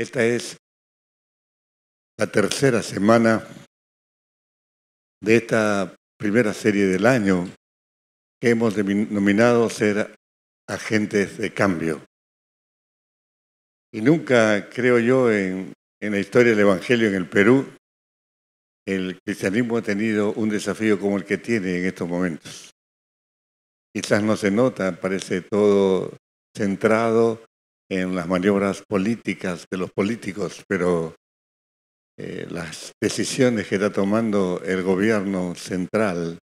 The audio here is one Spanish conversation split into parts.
Esta es la tercera semana de esta primera serie del año que hemos denominado Ser Agentes de Cambio. Y nunca, creo yo, en la historia del Evangelio en el Perú, el cristianismo ha tenido un desafío como el que tiene en estos momentos. Quizás no se nota, parece todo centrado en las maniobras políticas de los políticos, pero las decisiones que está tomando el gobierno central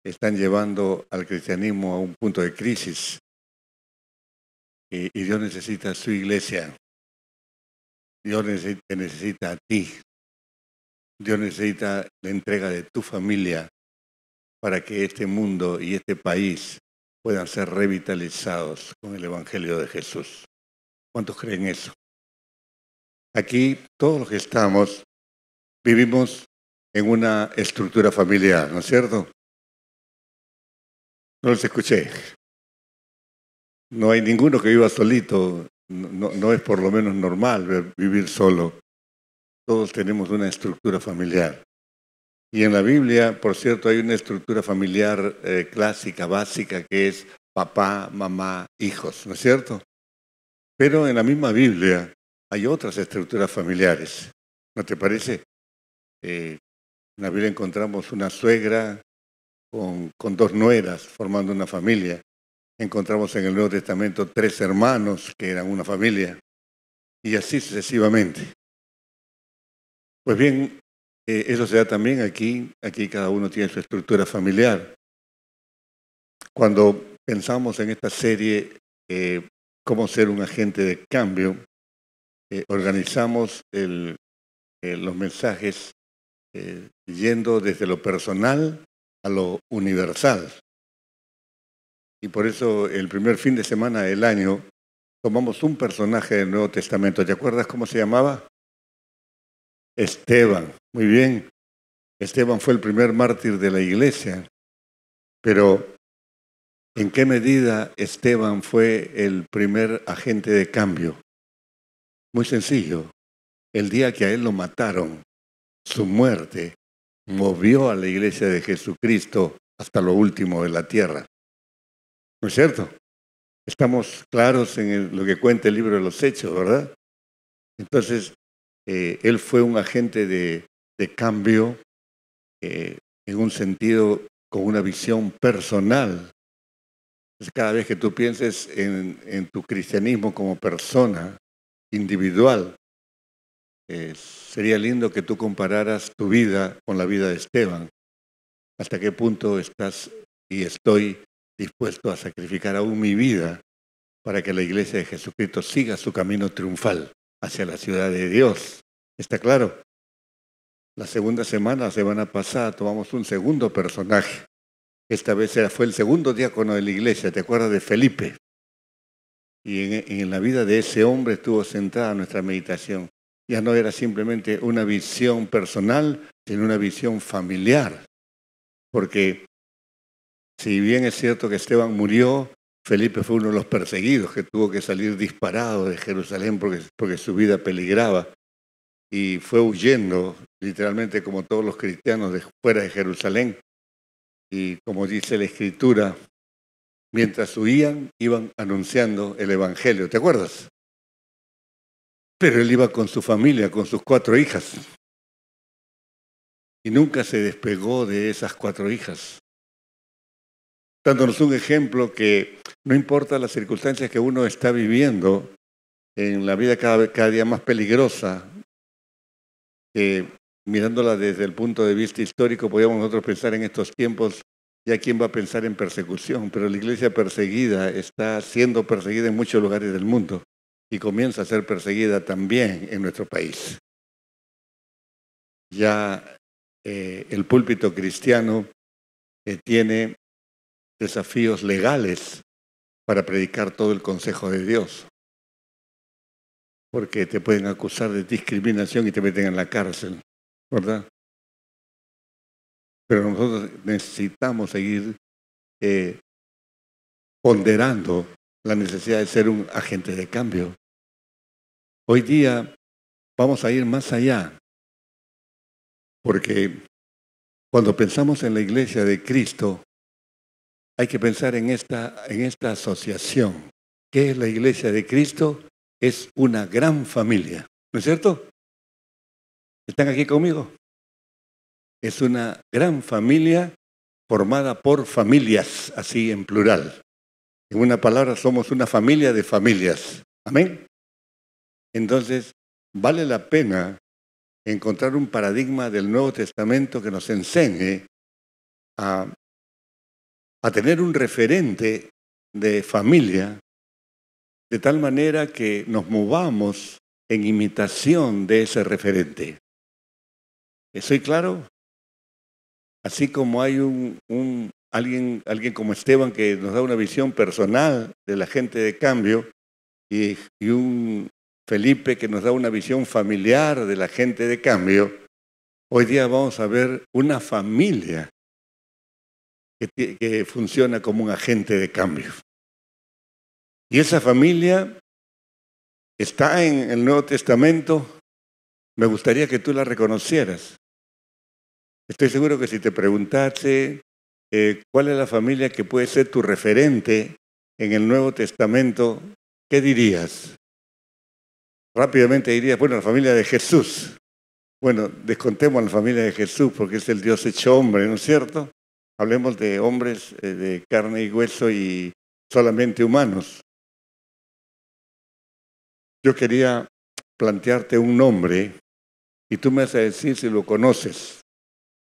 están llevando al cristianismo a un punto de crisis. Y Dios necesita a su iglesia. Dios necesita a ti. Dios necesita la entrega de tu familia para que este mundo y este país puedan ser revitalizados con el Evangelio de Jesús. ¿Cuántos creen eso? Aquí, todos los que estamos, vivimos en una estructura familiar, ¿no es cierto? No los escuché. No hay ninguno que viva solito. No es por lo menos normal vivir solo. Todos tenemos una estructura familiar. Y en la Biblia, por cierto, hay una estructura familiar clásica, básica, que es papá, mamá, hijos, ¿no es cierto? Pero en la misma Biblia hay otras estructuras familiares. ¿No te parece? En la Biblia encontramos una suegra con dos nueras formando una familia. Encontramos en el Nuevo Testamento 3 hermanos que eran una familia. Y así sucesivamente. Pues bien, eso se da también aquí. Aquí cada uno tiene su estructura familiar. Cuando pensamos en esta serie, cómo ser un agente de cambio, organizamos los mensajes yendo desde lo personal a lo universal. Y por eso el primer fin de semana del año tomamos un personaje del Nuevo Testamento. ¿Te acuerdas cómo se llamaba? Esteban. Muy bien. Esteban fue el primer mártir de la iglesia. Pero ¿en qué medida Esteban fue el primer agente de cambio? Muy sencillo. El día que a él lo mataron, su muerte movió a la iglesia de Jesucristo hasta lo último de la tierra. ¿No es cierto? Estamos claros en lo que cuenta el libro de los Hechos, ¿verdad? Entonces, él fue un agente de cambio en un sentido con una visión personal. Entonces, cada vez que tú pienses en tu cristianismo como persona individual, sería lindo que tú compararas tu vida con la vida de Esteban. ¿Hasta qué punto estás y estoy dispuesto a sacrificar aún mi vida para que la iglesia de Jesucristo siga su camino triunfal hacia la ciudad de Dios? ¿Está claro? La semana pasada, tomamos un segundo personaje. Esta vez fue el segundo diácono de la iglesia, ¿te acuerdas de Felipe? Y en la vida de ese hombre estuvo centrada nuestra meditación. Ya no era simplemente una visión personal, sino una visión familiar. Porque si bien es cierto que Esteban murió, Felipe fue uno de los perseguidos que tuvo que salir disparado de Jerusalén porque su vida peligraba. Y fue huyendo, literalmente como todos los cristianos, de fuera de Jerusalén. Y como dice la Escritura, mientras huían, iban anunciando el Evangelio. ¿Te acuerdas? Pero él iba con su familia, con sus 4 hijas. Y nunca se despegó de esas 4 hijas. Dándonos un ejemplo que no importa las circunstancias que uno está viviendo en la vida cada día más peligrosa, mirándola desde el punto de vista histórico, podríamos nosotros pensar en estos tiempos, ya quién va a pensar en persecución, pero la iglesia perseguida está siendo perseguida en muchos lugares del mundo y comienza a ser perseguida también en nuestro país. Ya el púlpito cristiano tiene desafíos legales para predicar todo el consejo de Dios, porque te pueden acusar de discriminación y te meten en la cárcel, ¿verdad? Pero nosotros necesitamos seguir ponderando la necesidad de ser un agente de cambio, Hoy día vamos a ir más allá, porque cuando pensamos en la iglesia de Cristo, hay que pensar en esta asociación. ¿Qué es la iglesia de Cristo? Es una gran familia, ¿no es cierto? ¿Están aquí conmigo? Es una gran familia formada por familias, así en plural. En una palabra, somos una familia de familias. Amén. Entonces, vale la pena encontrar un paradigma del Nuevo Testamento que nos enseñe a, a tener un referente de familia, de tal manera que nos movamos en imitación de ese referente. ¿Estoy claro? Así como hay alguien como Esteban que nos da una visión personal de la gente de cambio y un Felipe que nos da una visión familiar de la gente de cambio, hoy día vamos a ver una familia que funciona como un agente de cambio. Y esa familia está en el Nuevo Testamento. Me gustaría que tú la reconocieras. Estoy seguro que si te preguntase cuál es la familia que puede ser tu referente en el Nuevo Testamento, ¿qué dirías? Rápidamente dirías, bueno, la familia de Jesús. Bueno, descontemos a la familia de Jesús porque es el Dios hecho hombre, ¿no es cierto? Hablemos de hombres de carne y hueso y solamente humanos. Yo quería plantearte un nombre y tú me vas a decir si lo conoces.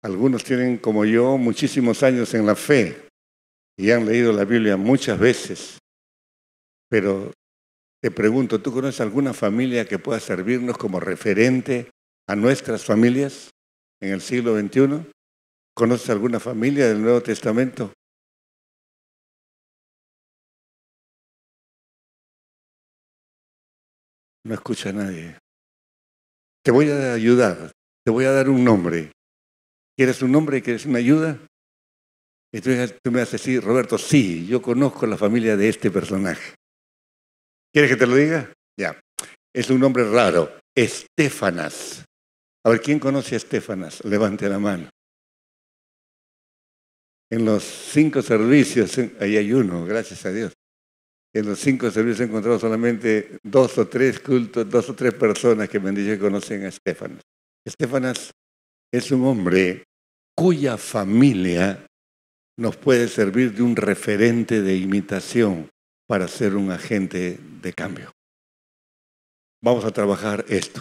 Algunos tienen, como yo, muchísimos años en la fe y han leído la Biblia muchas veces. Pero te pregunto, ¿tú conoces alguna familia que pueda servirnos como referente a nuestras familias en el siglo XXI? ¿Conoces alguna familia del Nuevo Testamento? No escucha a nadie. Te voy a ayudar, te voy a dar un nombre. ¿Quieres un nombre? ¿Quieres una ayuda? Y tú me vas a decir, Roberto, sí, yo conozco la familia de este personaje. ¿Quieres que te lo diga? Ya. Es un nombre raro, Estéfanas. A ver, ¿quién conoce a Estéfanas? Levante la mano. En los 5 servicios, ahí hay uno, gracias a Dios. En los 5 servicios he encontrado solamente 2 o 3 cultos, 2 o 3 personas que me han dicho que conocen a Estéfanas. Estéfanas es un hombre cuya familia nos puede servir de un referente de imitación para ser un agente de cambio. Vamos a trabajar esto.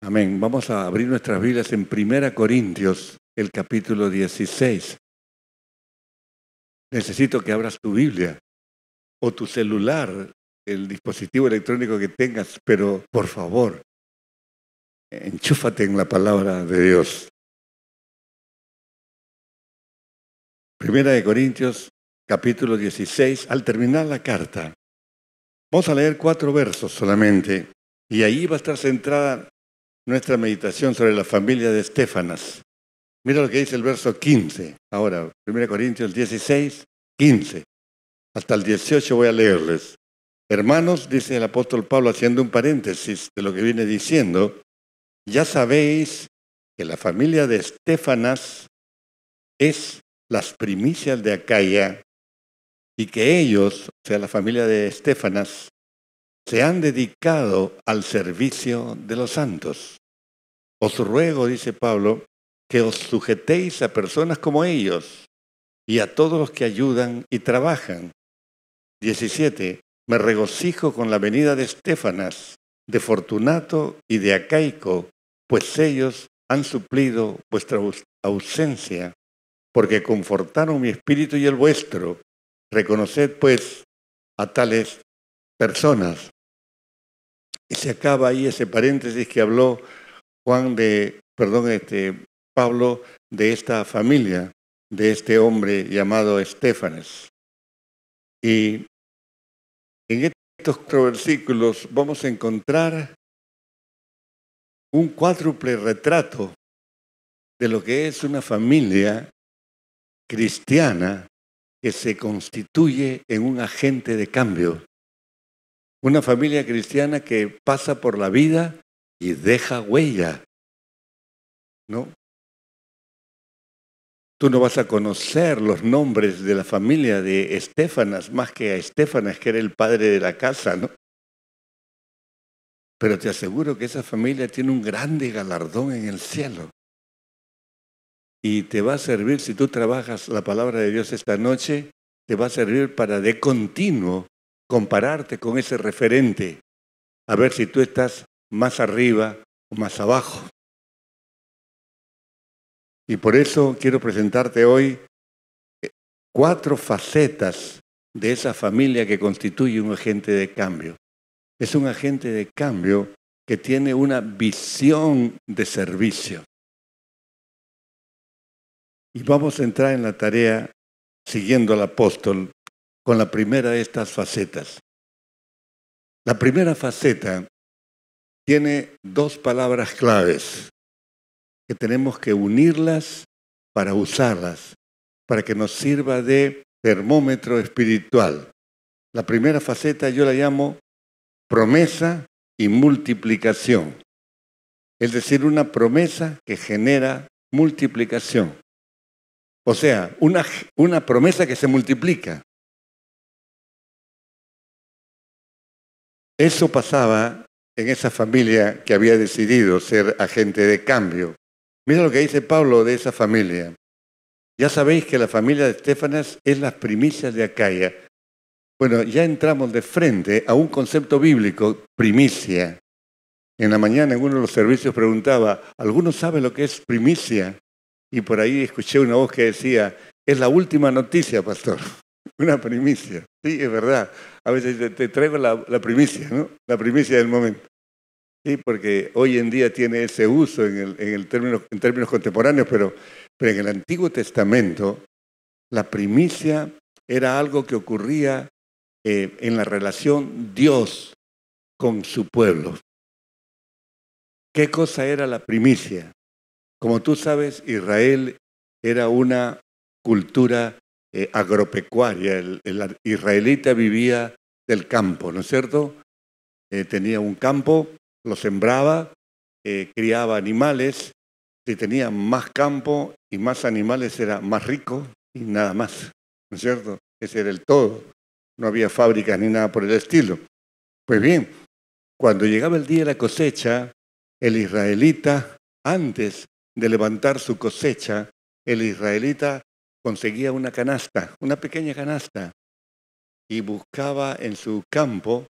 Amén. Vamos a abrir nuestras Biblias en 1 Corintios, el capítulo 16. Necesito que abras tu Biblia o tu celular, el dispositivo electrónico que tengas, pero por favor, enchúfate en la palabra de Dios. 1 Corintios, capítulo 16, al terminar la carta, vamos a leer 4 versos solamente, y ahí va a estar centrada nuestra meditación sobre la familia de Estéfanas. Mira lo que dice el verso 15. Ahora, 1 Corintios 16, 15. Hasta el 18 voy a leerles. Hermanos, dice el apóstol Pablo haciendo un paréntesis de lo que viene diciendo, ya sabéis que la familia de Estéfanas es las primicias de Acaya y que ellos, o sea, la familia de Estéfanas, se han dedicado al servicio de los santos. Os ruego, dice Pablo, que os sujetéis a personas como ellos y a todos los que ayudan y trabajan. 17. Me regocijo con la venida de Estéfanas, de Fortunato y de Acaico, pues ellos han suplido vuestra ausencia, porque confortaron mi espíritu y el vuestro. Reconoced, pues, a tales personas. Y se acaba ahí ese paréntesis que habló Pablo de esta familia, de este hombre llamado Estéfanas. Y en estos 4 versículos vamos a encontrar un cuádruple retrato de lo que es una familia cristiana que se constituye en un agente de cambio. Una familia cristiana que pasa por la vida y deja huella, ¿no? Tú no vas a conocer los nombres de la familia de Estéfanas más que a Estéfanas, que era el padre de la casa, ¿no? Pero te aseguro que esa familia tiene un grande galardón en el cielo. Y te va a servir, si tú trabajas la palabra de Dios esta noche, te va a servir para de continuo compararte con ese referente, a ver si tú estás más arriba o más abajo. Y por eso quiero presentarte hoy 4 facetas de esa familia que constituye un agente de cambio. Es un agente de cambio que tiene una visión de servicio. Y vamos a entrar en la tarea siguiendo al apóstol con la primera de estas facetas. La primera faceta tiene 2 palabras claves que tenemos que unirlas para usarlas, para que nos sirva de termómetro espiritual. La primera faceta yo la llamo promesa y multiplicación. Es decir, una promesa que genera multiplicación. O sea, una promesa que se multiplica. Eso pasaba en esa familia que había decidido ser agente de cambio. Mira lo que dice Pablo de esa familia. Ya sabéis que la familia de Estéfanas es las primicias de Acaya. Bueno, ya entramos de frente a un concepto bíblico, primicia. En la mañana en uno de los servicios preguntaba, ¿alguno sabe lo que es primicia? Y por ahí escuché una voz que decía, es la última noticia, pastor. Una primicia. Sí, es verdad. A veces te traigo la primicia, ¿no? La primicia del momento. Sí, porque hoy en día tiene ese uso en términos contemporáneos, pero en el Antiguo Testamento la primicia era algo que ocurría en la relación Dios con su pueblo. ¿Qué cosa era la primicia? Como tú sabes, Israel era una cultura agropecuaria. El israelita vivía del campo, ¿no es cierto? Tenía un campo, lo sembraba, criaba animales. Si tenía más campo y más animales era más rico y nada más, ¿no es cierto? Ese era el todo. No había fábricas ni nada por el estilo. Pues bien, cuando llegaba el día de la cosecha, el israelita, antes de levantar su cosecha, el israelita conseguía una canasta, una pequeña canasta, y buscaba en su campo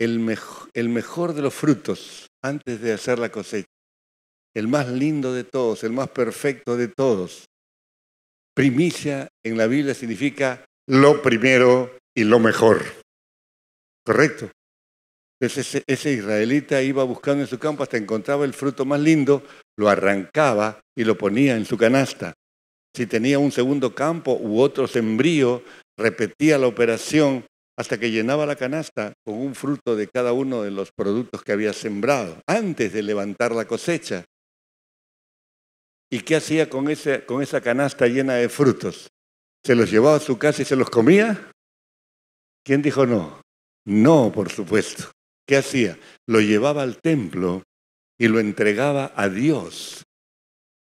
el mejor de los frutos antes de hacer la cosecha, el más lindo de todos, el más perfecto de todos. Primicia en la Biblia significa lo primero y lo mejor. ¿Correcto? Entonces ese israelita iba buscando en su campo hasta encontraba el fruto más lindo, lo arrancaba y lo ponía en su canasta. Si tenía un segundo campo u otro sembrío, repetía la operación hasta que llenaba la canasta con un fruto de cada uno de los productos que había sembrado, antes de levantar la cosecha. ¿Y qué hacía con esa canasta llena de frutos? ¿Se los llevaba a su casa y se los comía? ¿Quién dijo no? No, por supuesto. ¿Qué hacía? Lo llevaba al templo y lo entregaba a Dios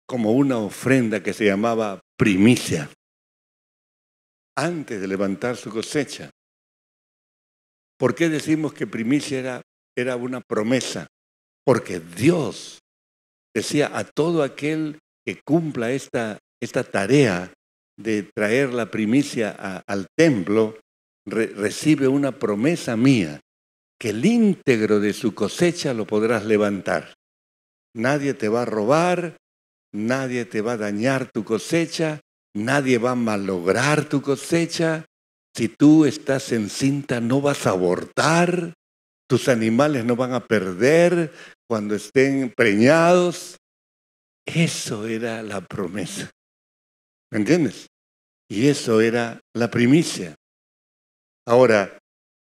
como una ofrenda que se llamaba primicia, antes de levantar su cosecha. ¿Por qué decimos que primicia era una promesa? Porque Dios decía a todo aquel que cumpla esta tarea de traer la primicia al templo, recibe una promesa mía, que el íntegro de su cosecha lo podrás levantar. Nadie te va a robar, nadie te va a dañar tu cosecha, nadie va a malograr tu cosecha. Si tú estás encinta, no vas a abortar, tus animales no van a perder cuando estén preñados. Eso era la promesa. ¿Me entiendes? Y eso era la primicia. Ahora,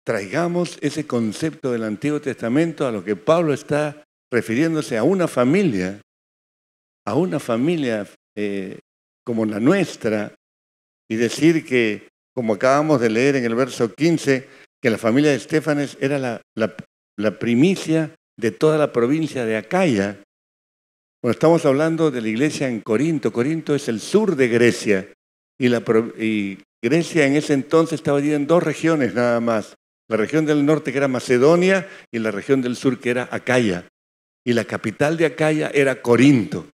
traigamos ese concepto del Antiguo Testamento a lo que Pablo está refiriéndose a una familia como la nuestra, y decir que, como acabamos de leer en el verso 15, que la familia de Estéfanes era la primicia de toda la provincia de Acaya. Bueno, estamos hablando de la iglesia en Corinto. Corinto es el sur de Grecia y Grecia en ese entonces estaba dividida en dos regiones nada más. La región del norte que era Macedonia y la región del sur que era Acaya. Y la capital de Acaya era Corinto.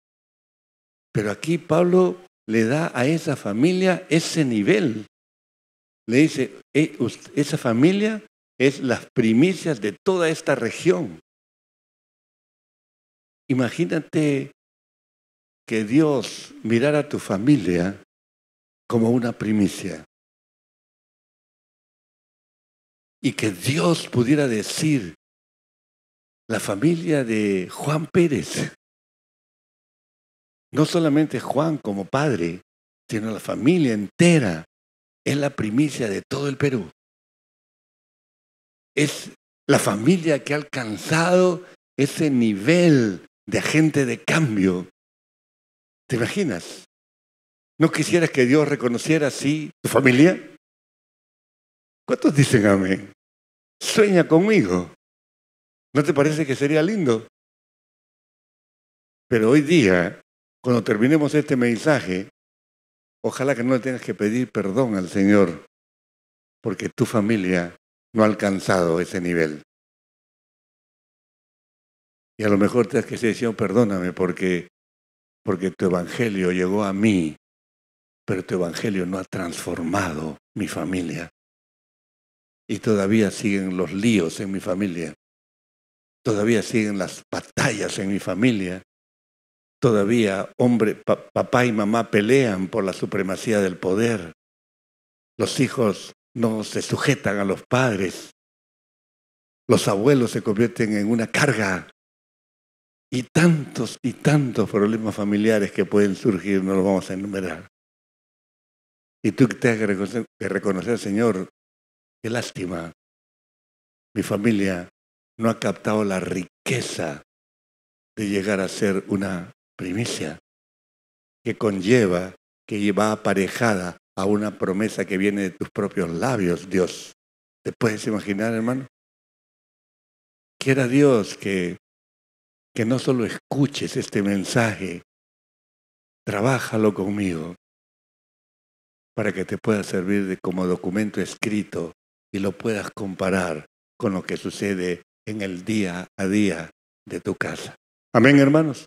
Pero aquí Pablo le da a esa familia ese nivel. Le dice, esa familia es las primicias de toda esta región. Imagínate que Dios mirara a tu familia como una primicia. Y que Dios pudiera decir, la familia de Juan Pérez, no solamente Juan como padre, sino la familia entera, es la primicia de todo el Perú. Es la familia que ha alcanzado ese nivel de agente de cambio. ¿Te imaginas? ¿No quisieras que Dios reconociera así tu familia? ¿Cuántos dicen amén? Sueña conmigo. ¿No te parece que sería lindo? Pero hoy día, cuando terminemos este mensaje, ojalá que no le tengas que pedir perdón al Señor, porque tu familia no ha alcanzado ese nivel. Y a lo mejor te has que decir, Señor, perdóname, porque tu evangelio llegó a mí, pero tu evangelio no ha transformado mi familia. Y todavía siguen los líos en mi familia. Todavía siguen las batallas en mi familia. Todavía papá y mamá pelean por la supremacía del poder. Los hijos no se sujetan a los padres. Los abuelos se convierten en una carga. Y tantos problemas familiares que pueden surgir, no los vamos a enumerar. Y tú te has que reconocer, Señor, qué lástima. Mi familia no ha captado la riqueza de llegar a ser una primicia que conlleva, que va aparejada a una promesa que viene de tus propios labios, Dios. ¿Te puedes imaginar, hermano? Quiera Dios que no solo escuches este mensaje, trabájalo conmigo para que te pueda servir como documento escrito y lo puedas comparar con lo que sucede en el día a día de tu casa. Amén, hermanos.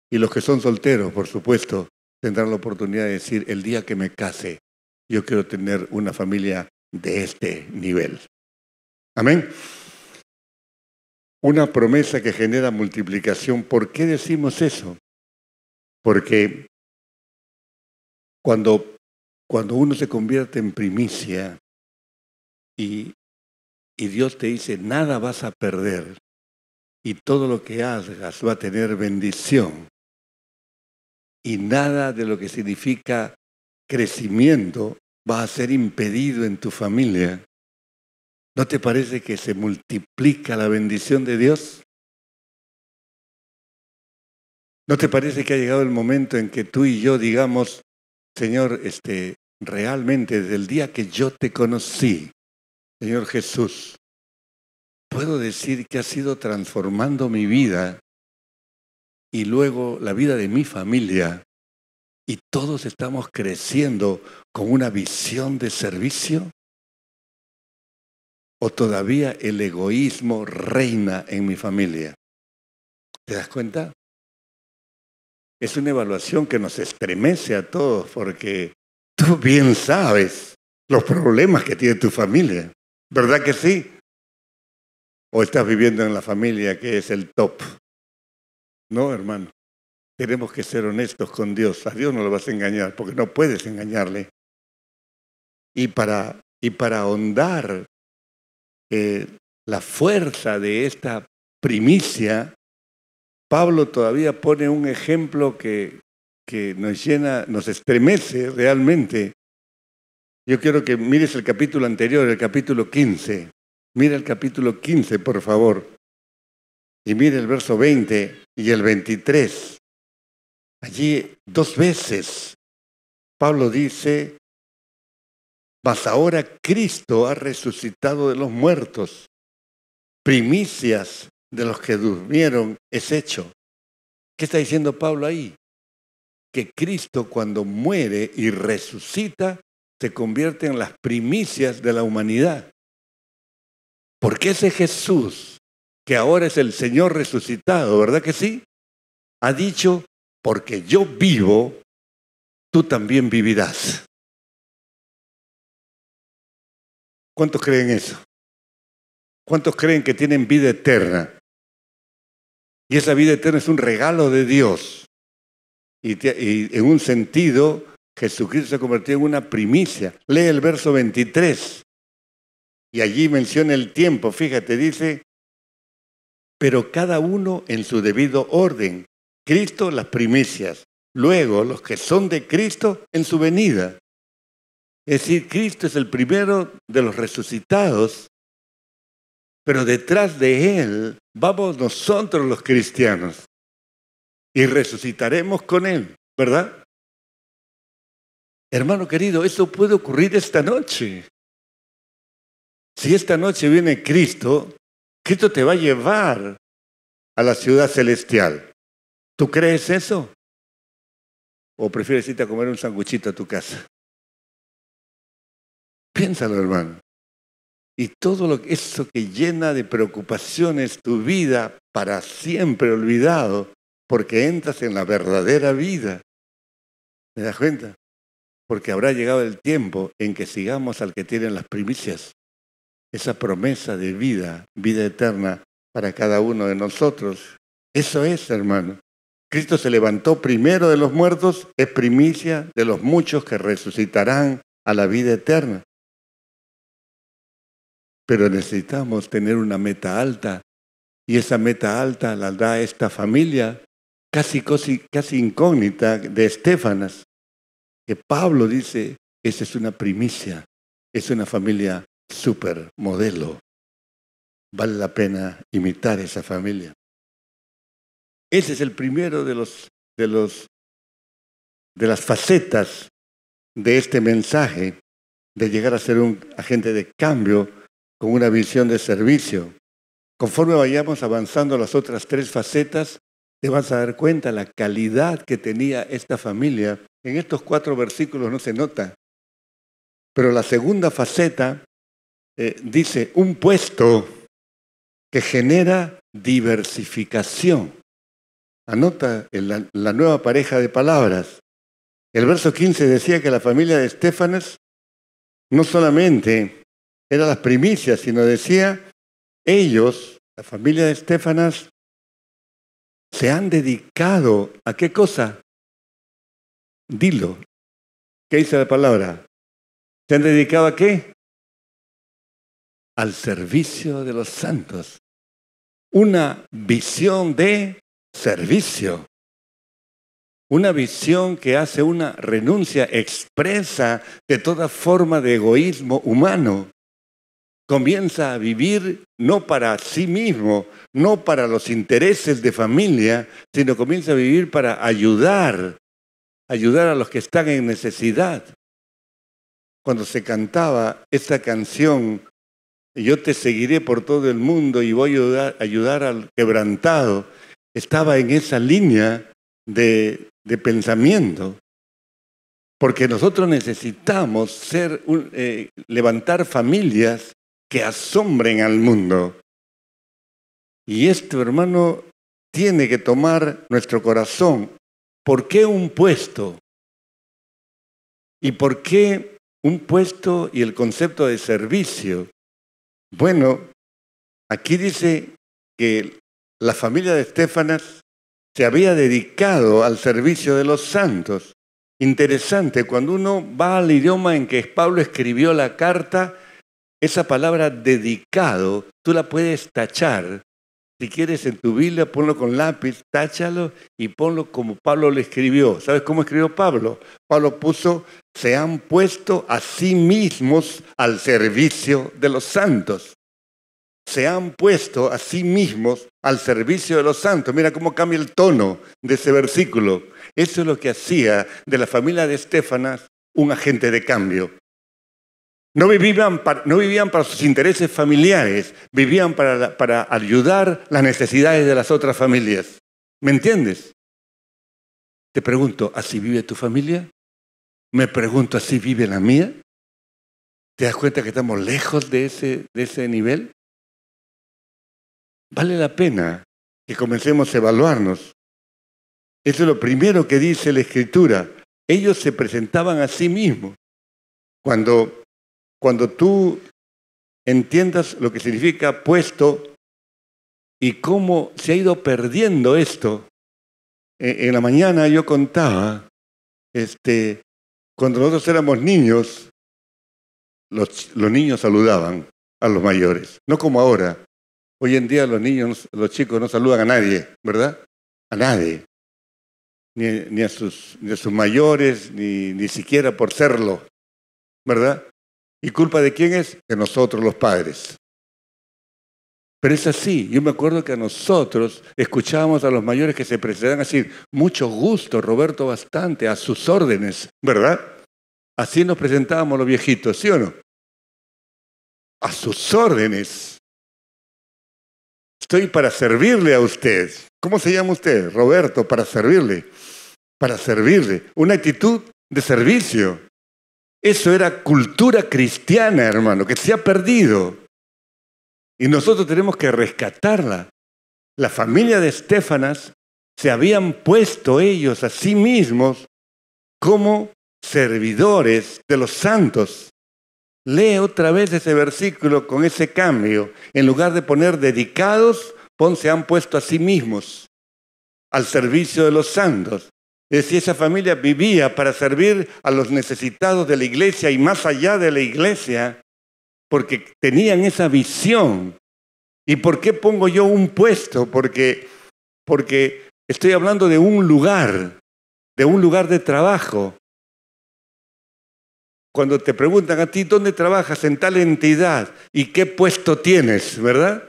Y los que son solteros, por supuesto, tendrán la oportunidad de decir, el día que me case, yo quiero tener una familia de este nivel. Amén. Una promesa que genera multiplicación. ¿Por qué decimos eso? Porque cuando uno se convierte en primicia y Dios te dice, nada vas a perder y todo lo que hagas va a tener bendición y nada de lo que significa crecimiento va a ser impedido en tu familia, ¿no te parece que se multiplica la bendición de Dios? ¿No te parece que ha llegado el momento en que tú y yo digamos, Señor, realmente desde el día que yo te conocí, Señor Jesús, puedo decir que has ido transformando mi vida y luego la vida de mi familia y todos estamos creciendo con una visión de servicio? ¿O todavía el egoísmo reina en mi familia? ¿Te das cuenta? Es una evaluación que nos estremece a todos porque tú bien sabes los problemas que tiene tu familia. ¿Verdad que sí? ¿O estás viviendo en la familia que es el top? No, hermano. Tenemos que ser honestos con Dios. A Dios no lo vas a engañar porque no puedes engañarle. Y para ahondar la fuerza de esta primicia, Pablo todavía pone un ejemplo que nos llena, nos estremece realmente. Yo quiero que mires el capítulo anterior, el capítulo 15. Mira el capítulo 15, por favor. Y mire el verso 20 y el 23. Allí 2 veces Pablo dice Mas ahora Cristo ha resucitado de los muertos. Primicias de los que durmieron es hecho. ¿Qué está diciendo Pablo ahí? Que Cristo, cuando muere y resucita, se convierte en las primicias de la humanidad. Porque ese Jesús, que ahora es el Señor resucitado, ¿verdad que sí? Ha dicho, porque yo vivo, tú también vivirás. ¿Cuántos creen eso? ¿Cuántos creen que tienen vida eterna? Y esa vida eterna es un regalo de Dios. Y en un sentido, Jesucristo se convirtió en una primicia. Lee el verso 23. Y allí menciona el tiempo. Fíjate, dice, pero cada uno en su debido orden. Cristo, las primicias. Luego, los que son de Cristo en su venida. Es decir, Cristo es el primero de los resucitados, pero detrás de Él vamos nosotros los cristianos y resucitaremos con Él, ¿verdad? Hermano querido, eso puede ocurrir esta noche. Si esta noche viene Cristo, Cristo te va a llevar a la ciudad celestial. ¿Tú crees eso? ¿O prefieres irte a comer un sanguchito a tu casa? Piénsalo, hermano. Y todo eso que llena de preocupaciones tu vida para siempre olvidado, porque entras en la verdadera vida. ¿Te das cuenta? Porque habrá llegado el tiempo en que sigamos al que tiene las primicias. Esa promesa de vida, vida eterna para cada uno de nosotros. Eso es, hermano. Cristo se levantó primero de los muertos, es primicia de los muchos que resucitarán a la vida eterna. Pero necesitamos tener una meta alta, y esa meta alta la da esta familia casi incógnita de Estéfanas, que Pablo dice, esa es una primicia, es una familia súper modelo. Vale la pena imitar esa familia. Ese es el primero de las facetas de este mensaje, de llegar a ser un agente de cambio con una visión de servicio. Conforme vayamos avanzando las otras tres facetas, te vas a dar cuenta la calidad que tenía esta familia. En estos 4 versículos no se nota. Pero la segunda faceta dice un puesto que genera diversificación. Anota la nueva pareja de palabras. El verso 15 decía que la familia de Estéfanas no solamente era las primicias, sino decía, ellos, la familia de Estéfanas, se han dedicado ¿a qué cosa? Dilo. ¿Qué dice la palabra? ¿Se han dedicado a qué? Al servicio de los santos. Una visión de servicio. Una visión que hace una renuncia expresa de toda forma de egoísmo humano. Comienza a vivir no para sí mismo, no para los intereses de familia, sino comienza a vivir para ayudar a los que están en necesidad. Cuando se cantaba esta canción, yo te seguiré por todo el mundo y voy a ayudar al quebrantado, estaba en esa línea de pensamiento. Porque nosotros necesitamos levantar familias que asombren al mundo. Y esto, hermano, tiene que tomar nuestro corazón. ¿Por qué un puesto? ¿Y por qué un puesto y el concepto de servicio? Bueno, aquí dice que la familia de Estéfanas se había dedicado al servicio de los santos. Interesante, cuando uno va al idioma en que Pablo escribió la carta, esa palabra dedicado, tú la puedes tachar. Si quieres en tu Biblia, ponlo con lápiz, táchalo y ponlo como Pablo lo escribió. ¿Sabes cómo escribió Pablo? Pablo puso, se han puesto a sí mismos al servicio de los santos. Se han puesto a sí mismos al servicio de los santos. Mira cómo cambia el tono de ese versículo. Eso es lo que hacía de la familia de Estéfanas un agente de cambio. No vivían para sus intereses familiares, vivían para ayudar las necesidades de las otras familias. ¿Me entiendes? Te pregunto, ¿así vive tu familia? Me pregunto, ¿así vive la mía? ¿Te das cuenta que estamos lejos de ese nivel? Vale la pena que comencemos a evaluarnos. Eso es lo primero que dice la Escritura. Ellos se presentaban a sí mismos. Cuando tú entiendas lo que significa puesto y cómo se ha ido perdiendo esto. En la mañana yo contaba, cuando nosotros éramos niños, los niños saludaban a los mayores, no como ahora. Hoy en día los chicos no saludan a nadie, ¿verdad? A nadie. Ni a sus mayores, ni siquiera por serlo, ¿verdad? ¿Y culpa de quién es? De nosotros los padres. Pero es así. Yo me acuerdo que a nosotros escuchábamos a los mayores que se presentaban así, mucho gusto, Roberto, bastante, a sus órdenes, ¿verdad? Así nos presentábamos los viejitos, ¿sí o no? A sus órdenes. Estoy para servirle a usted. ¿Cómo se llama usted? Roberto, para servirle. Para servirle. Una actitud de servicio. Eso era cultura cristiana, hermano, que se ha perdido. Y nosotros tenemos que rescatarla. La familia de Estéfanas se habían puesto ellos a sí mismos como servidores de los santos. Lee otra vez ese versículo con ese cambio. En lugar de poner dedicados, se han puesto a sí mismos al servicio de los santos. Es decir, esa familia vivía para servir a los necesitados de la iglesia y más allá de la iglesia, porque tenían esa visión. ¿Y por qué pongo yo un puesto? Porque estoy hablando de un lugar de trabajo. Cuando te preguntan a ti, ¿dónde trabajas? En tal entidad. ¿Y qué puesto tienes? ¿Verdad?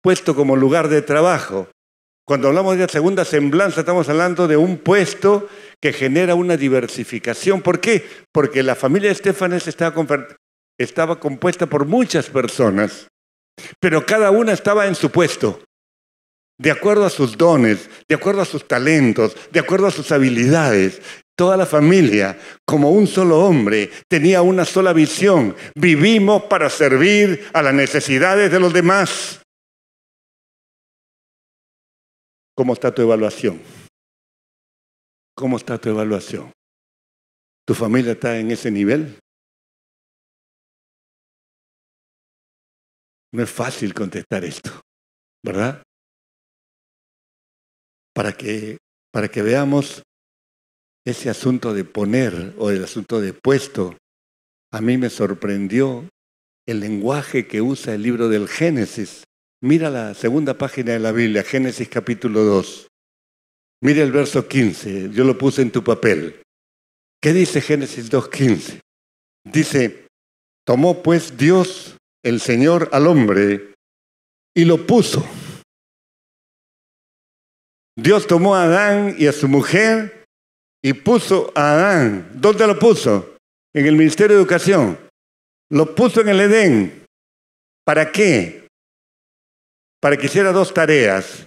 Puesto como lugar de trabajo. Cuando hablamos de la segunda semblanza, estamos hablando de un puesto que genera una diversificación. ¿Por qué? Porque la familia de Estéfanas estaba compuesta por muchas personas, pero cada una estaba en su puesto, de acuerdo a sus dones, de acuerdo a sus talentos, de acuerdo a sus habilidades. Toda la familia, como un solo hombre, tenía una sola visión. Vivimos para servir a las necesidades de los demás. ¿Cómo está tu evaluación? ¿Cómo está tu evaluación? ¿Tu familia está en ese nivel? No es fácil contestar esto, ¿verdad? Para que veamos ese asunto de poner o el asunto de puesto. A mí me sorprendió el lenguaje que usa el libro del Génesis. Mira la segunda página de la Biblia, Génesis capítulo 2. Mira el verso 15, yo lo puse en tu papel. ¿Qué dice Génesis 2:15? Dice, tomó pues Dios, el Señor, al hombre y lo puso. Dios tomó a Adán y a su mujer y puso a Adán. ¿Dónde lo puso? En el Ministerio de Educación. Lo puso en el Edén. ¿Para qué? Para que hiciera dos tareas.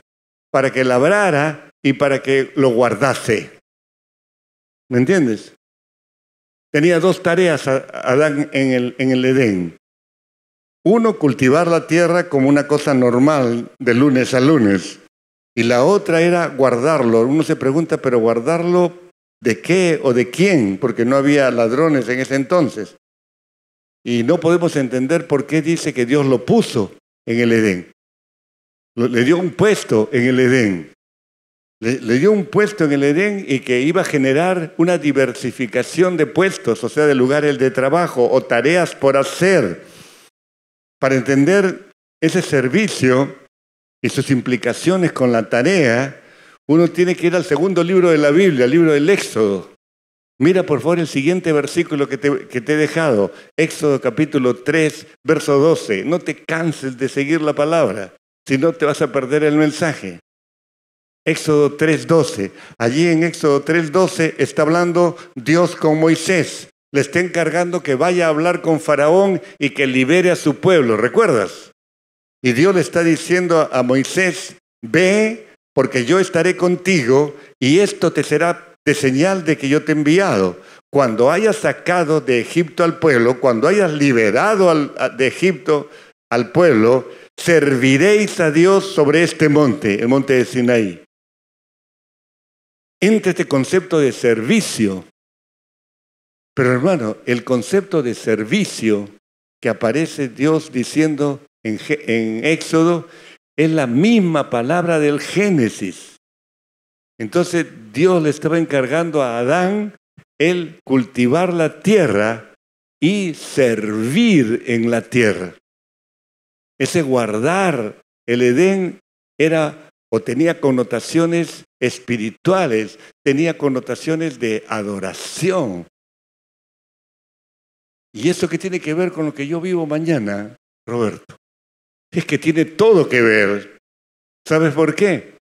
Para que labrara y para que lo guardase. ¿Me entiendes? Tenía dos tareas Adán en el Edén. Uno, cultivar la tierra como una cosa normal de lunes a lunes. Y la otra era guardarlo. Uno se pregunta, ¿pero guardarlo de qué o de quién? Porque no había ladrones en ese entonces. Y no podemos entender por qué dice que Dios lo puso en el Edén. Le dio un puesto en el Edén. Le dio un puesto en el Edén y que iba a generar una diversificación de puestos, o sea, de lugares de trabajo o tareas por hacer. Para entender ese servicio y sus implicaciones con la tarea, uno tiene que ir al segundo libro de la Biblia, el libro del Éxodo. Mira por favor el siguiente versículo que te he dejado, Éxodo capítulo 3, verso 12. No te canses de seguir la palabra, si no te vas a perder el mensaje. Éxodo 3:12. Allí en Éxodo 3:12 está hablando Dios con Moisés. le está encargando que vaya a hablar con Faraón y que libere a su pueblo, ¿recuerdas? Y Dios le está diciendo a Moisés, ve porque yo estaré contigo y esto te será de señal de que yo te he enviado. Cuando hayas sacado de Egipto al pueblo, cuando hayas liberado de Egipto al pueblo, serviréis a Dios sobre este monte, el monte de Sinaí. Entra este concepto de servicio. Pero hermano, el concepto de servicio que aparece Dios diciendo en Éxodo es la misma palabra del Génesis. Entonces Dios le estaba encargando a Adán el cultivar la tierra y servir en la tierra. Ese guardar el Edén era o tenía connotaciones espirituales, tenía connotaciones de adoración. ¿Y eso qué tiene que ver con lo que yo vivo mañana, Roberto? Es que tiene todo que ver. ¿Sabes por qué?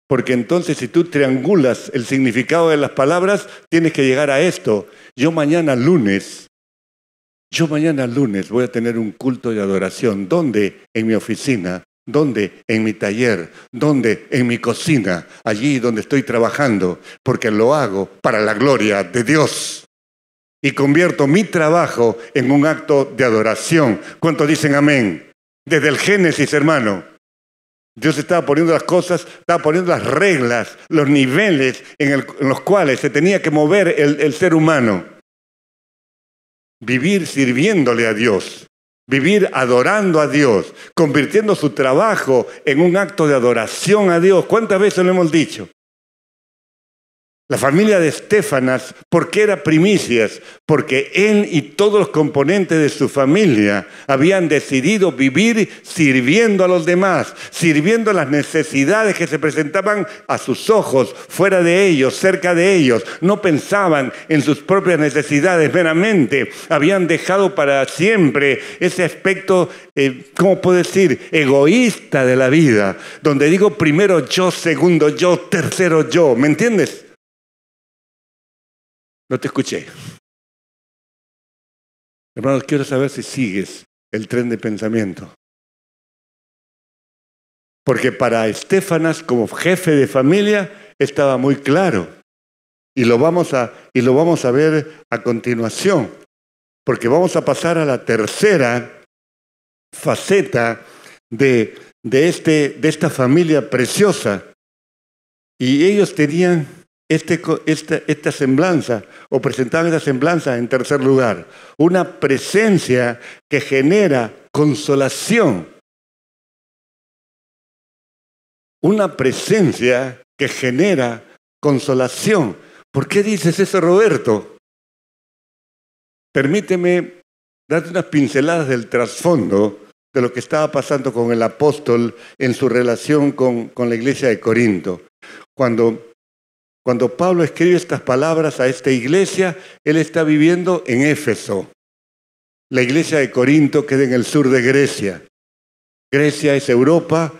Porque entonces si tú triangulas el significado de las palabras, tienes que llegar a esto. Yo mañana lunes voy a tener un culto de adoración. ¿Dónde? En mi oficina. ¿Dónde? En mi taller. ¿Dónde? En mi cocina. Allí donde estoy trabajando. Porque lo hago para la gloria de Dios. Y convierto mi trabajo en un acto de adoración. ¿Cuántos dicen amén? Desde el Génesis, hermano. Dios estaba poniendo las cosas, estaba poniendo las reglas, los niveles en los cuales se tenía que mover el ser humano. Vivir sirviéndole a Dios, vivir adorando a Dios, convirtiendo su trabajo en un acto de adoración a Dios. ¿Cuántas veces lo hemos dicho? La familia de Estéfanas, ¿por qué era primicias? Porque él y todos los componentes de su familia habían decidido vivir sirviendo a los demás, sirviendo las necesidades que se presentaban a sus ojos, fuera de ellos, cerca de ellos. No pensaban en sus propias necesidades meramente. Habían dejado para siempre ese aspecto, ¿cómo puedo decir?, egoísta de la vida, donde digo primero yo, segundo yo, tercero yo. ¿Me entiendes? No te escuché. Hermanos, quiero saber si sigues el tren de pensamiento. Porque para Estéfanas, como jefe de familia, estaba muy claro. Y lo vamos a ver a continuación. Porque vamos a pasar a la tercera faceta de esta familia preciosa. Y ellos tenían esta semblanza, o presentaban esta semblanza en tercer lugar, una presencia que genera consolación, una presencia que genera consolación. ¿Por qué dices eso, Roberto? Permíteme darte unas pinceladas del trasfondo de lo que estaba pasando con el apóstol en su relación con la iglesia de Corinto. Cuando Pablo escribe estas palabras a esta iglesia, él está viviendo en Éfeso. La iglesia de Corinto queda en el sur de Grecia. Grecia es Europa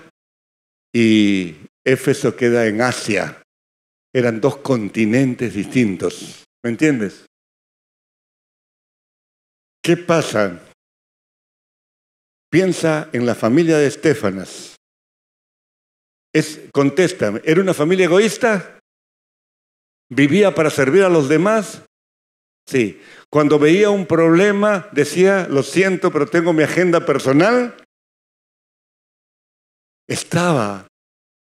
y Éfeso queda en Asia. Eran dos continentes distintos. ¿Me entiendes? ¿Qué pasa? Piensa en la familia de Estéfanas. Contéstame, ¿era una familia egoísta? ¿Vivía para servir a los demás? Sí. Cuando veía un problema, decía, lo siento, pero tengo mi agenda personal. Estaba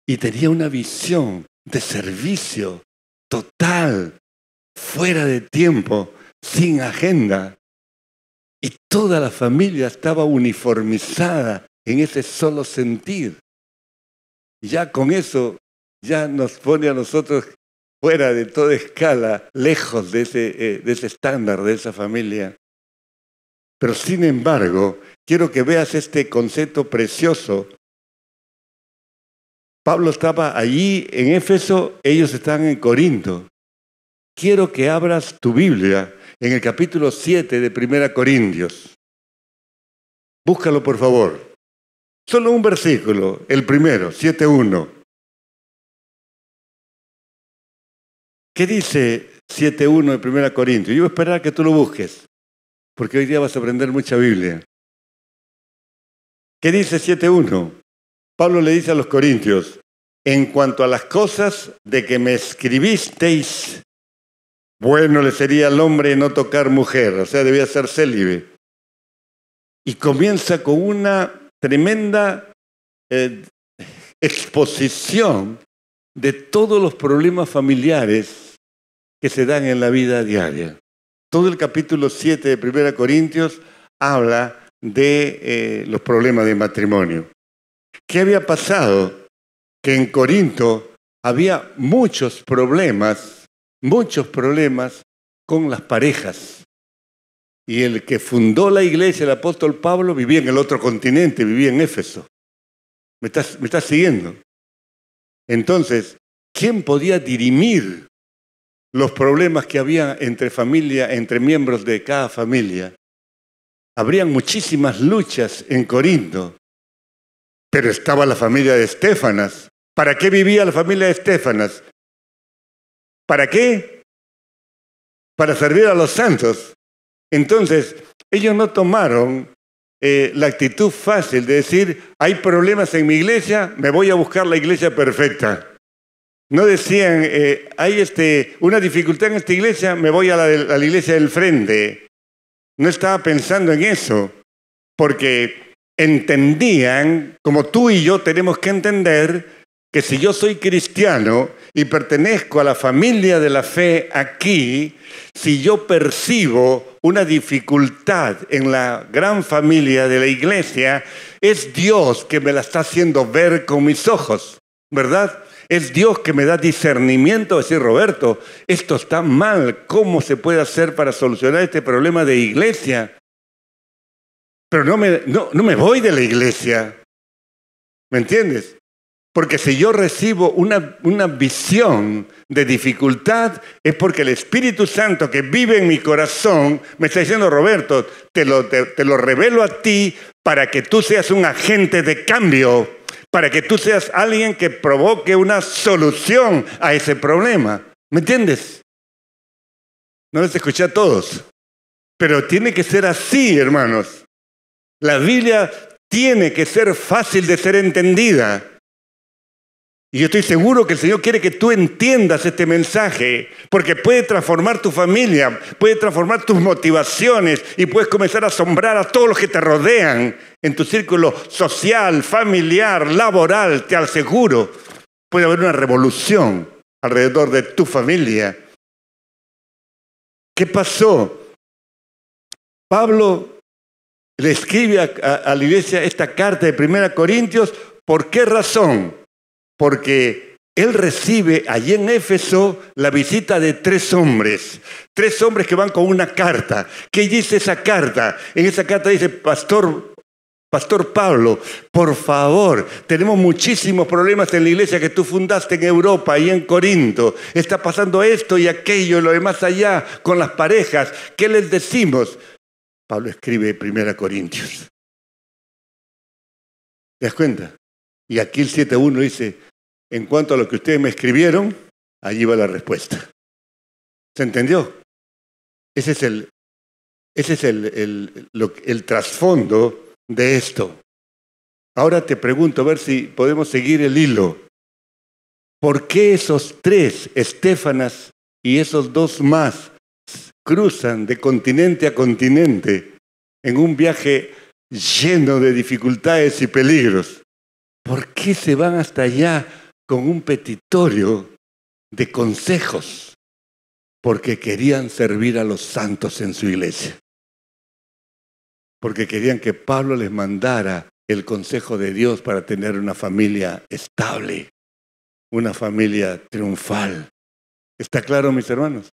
y tenía una visión de servicio total, fuera de tiempo, sin agenda. Y toda la familia estaba uniformizada en ese solo sentir. Ya con eso, ya nos pone a nosotros fuera de toda escala, lejos de ese estándar, de esa familia. Pero sin embargo, quiero que veas este concepto precioso. Pablo estaba allí en Éfeso, ellos estaban en Corinto. Quiero que abras tu Biblia en el capítulo 7 de 1 Corintios. Búscalo, por favor. Solo un versículo, el primero, 7:1. ¿Qué dice 7.1 de 1 Corintios. Yo voy a esperar que tú lo busques, porque hoy día vas a aprender mucha Biblia. ¿Qué dice 7.1? Pablo le dice a los corintios: en cuanto a las cosas de que me escribisteis, bueno le sería al hombre no tocar mujer, o sea, debía ser célibe. Y comienza con una tremenda exposición de todos los problemas familiares que se dan en la vida diaria. Todo el capítulo 7 de 1 Corintios habla de los problemas de matrimonio. ¿Qué había pasado? Que en Corinto había muchos problemas con las parejas. Y el que fundó la iglesia, el apóstol Pablo, vivía en el otro continente, vivía en Éfeso. ¿Me estás siguiendo? Entonces, ¿quién podía dirimir los problemas que había entre familia, entre miembros de cada familia? Habrían muchísimas luchas en Corinto, pero estaba la familia de Estéfanas. ¿Para qué vivía la familia de Estéfanas? ¿Para qué? Para servir a los santos. Entonces, ellos no tomaron la actitud fácil de decir: hay problemas en mi iglesia, me voy a buscar la iglesia perfecta. No decían: hay una dificultad en esta iglesia, me voy a la iglesia del frente. No estaba pensando en eso, porque entendían, como tú y yo tenemos que entender, que si yo soy cristiano y pertenezco a la familia de la fe aquí, si yo percibo una dificultad en la gran familia de la iglesia, es Dios que me la está haciendo ver con mis ojos, ¿verdad? Es Dios que me da discernimiento, decir: Roberto, esto está mal, ¿cómo se puede hacer para solucionar este problema de iglesia? Pero no me voy de la iglesia, ¿me entiendes? Porque si yo recibo una visión de dificultad, es porque el Espíritu Santo que vive en mi corazón me está diciendo: Roberto, te lo revelo a ti para que tú seas un agente de cambio, para que tú seas alguien que provoque una solución a ese problema. ¿Me entiendes? No les escuché a todos, pero tiene que ser así, hermanos. La Biblia tiene que ser fácil de ser entendida. Y yo estoy seguro que el Señor quiere que tú entiendas este mensaje, porque puede transformar tu familia, puede transformar tus motivaciones y puedes comenzar a asombrar a todos los que te rodean en tu círculo social, familiar, laboral. Te aseguro, puede haber una revolución alrededor de tu familia. ¿Qué pasó? Pablo le escribe a la iglesia esta carta de 1 Corintios. ¿Por qué razón? Porque él recibe allí en Éfeso la visita de 3 hombres que van con una carta. ¿Qué dice esa carta? En esa carta dice: Pastor Pablo, por favor, tenemos muchísimos problemas en la iglesia que tú fundaste en Europa y en Corinto. Está pasando esto y aquello y lo demás allá con las parejas. ¿Qué les decimos? Pablo escribe 1 Corintios. ¿Te das cuenta? Y aquí el 7.1 dice: en cuanto a lo que ustedes me escribieron, allí va la respuesta. ¿Se entendió? Ese es el trasfondo de esto. Ahora te pregunto, a ver si podemos seguir el hilo. ¿Por qué esos 3, Estéfanas y esos 2 más, cruzan de continente a continente en un viaje lleno de dificultades y peligros? ¿Por qué se van hasta allá con un petitorio de consejos? Porque querían servir a los santos en su iglesia. Porque querían que Pablo les mandara el consejo de Dios para tener una familia estable, una familia triunfal. ¿Está claro, mis hermanos?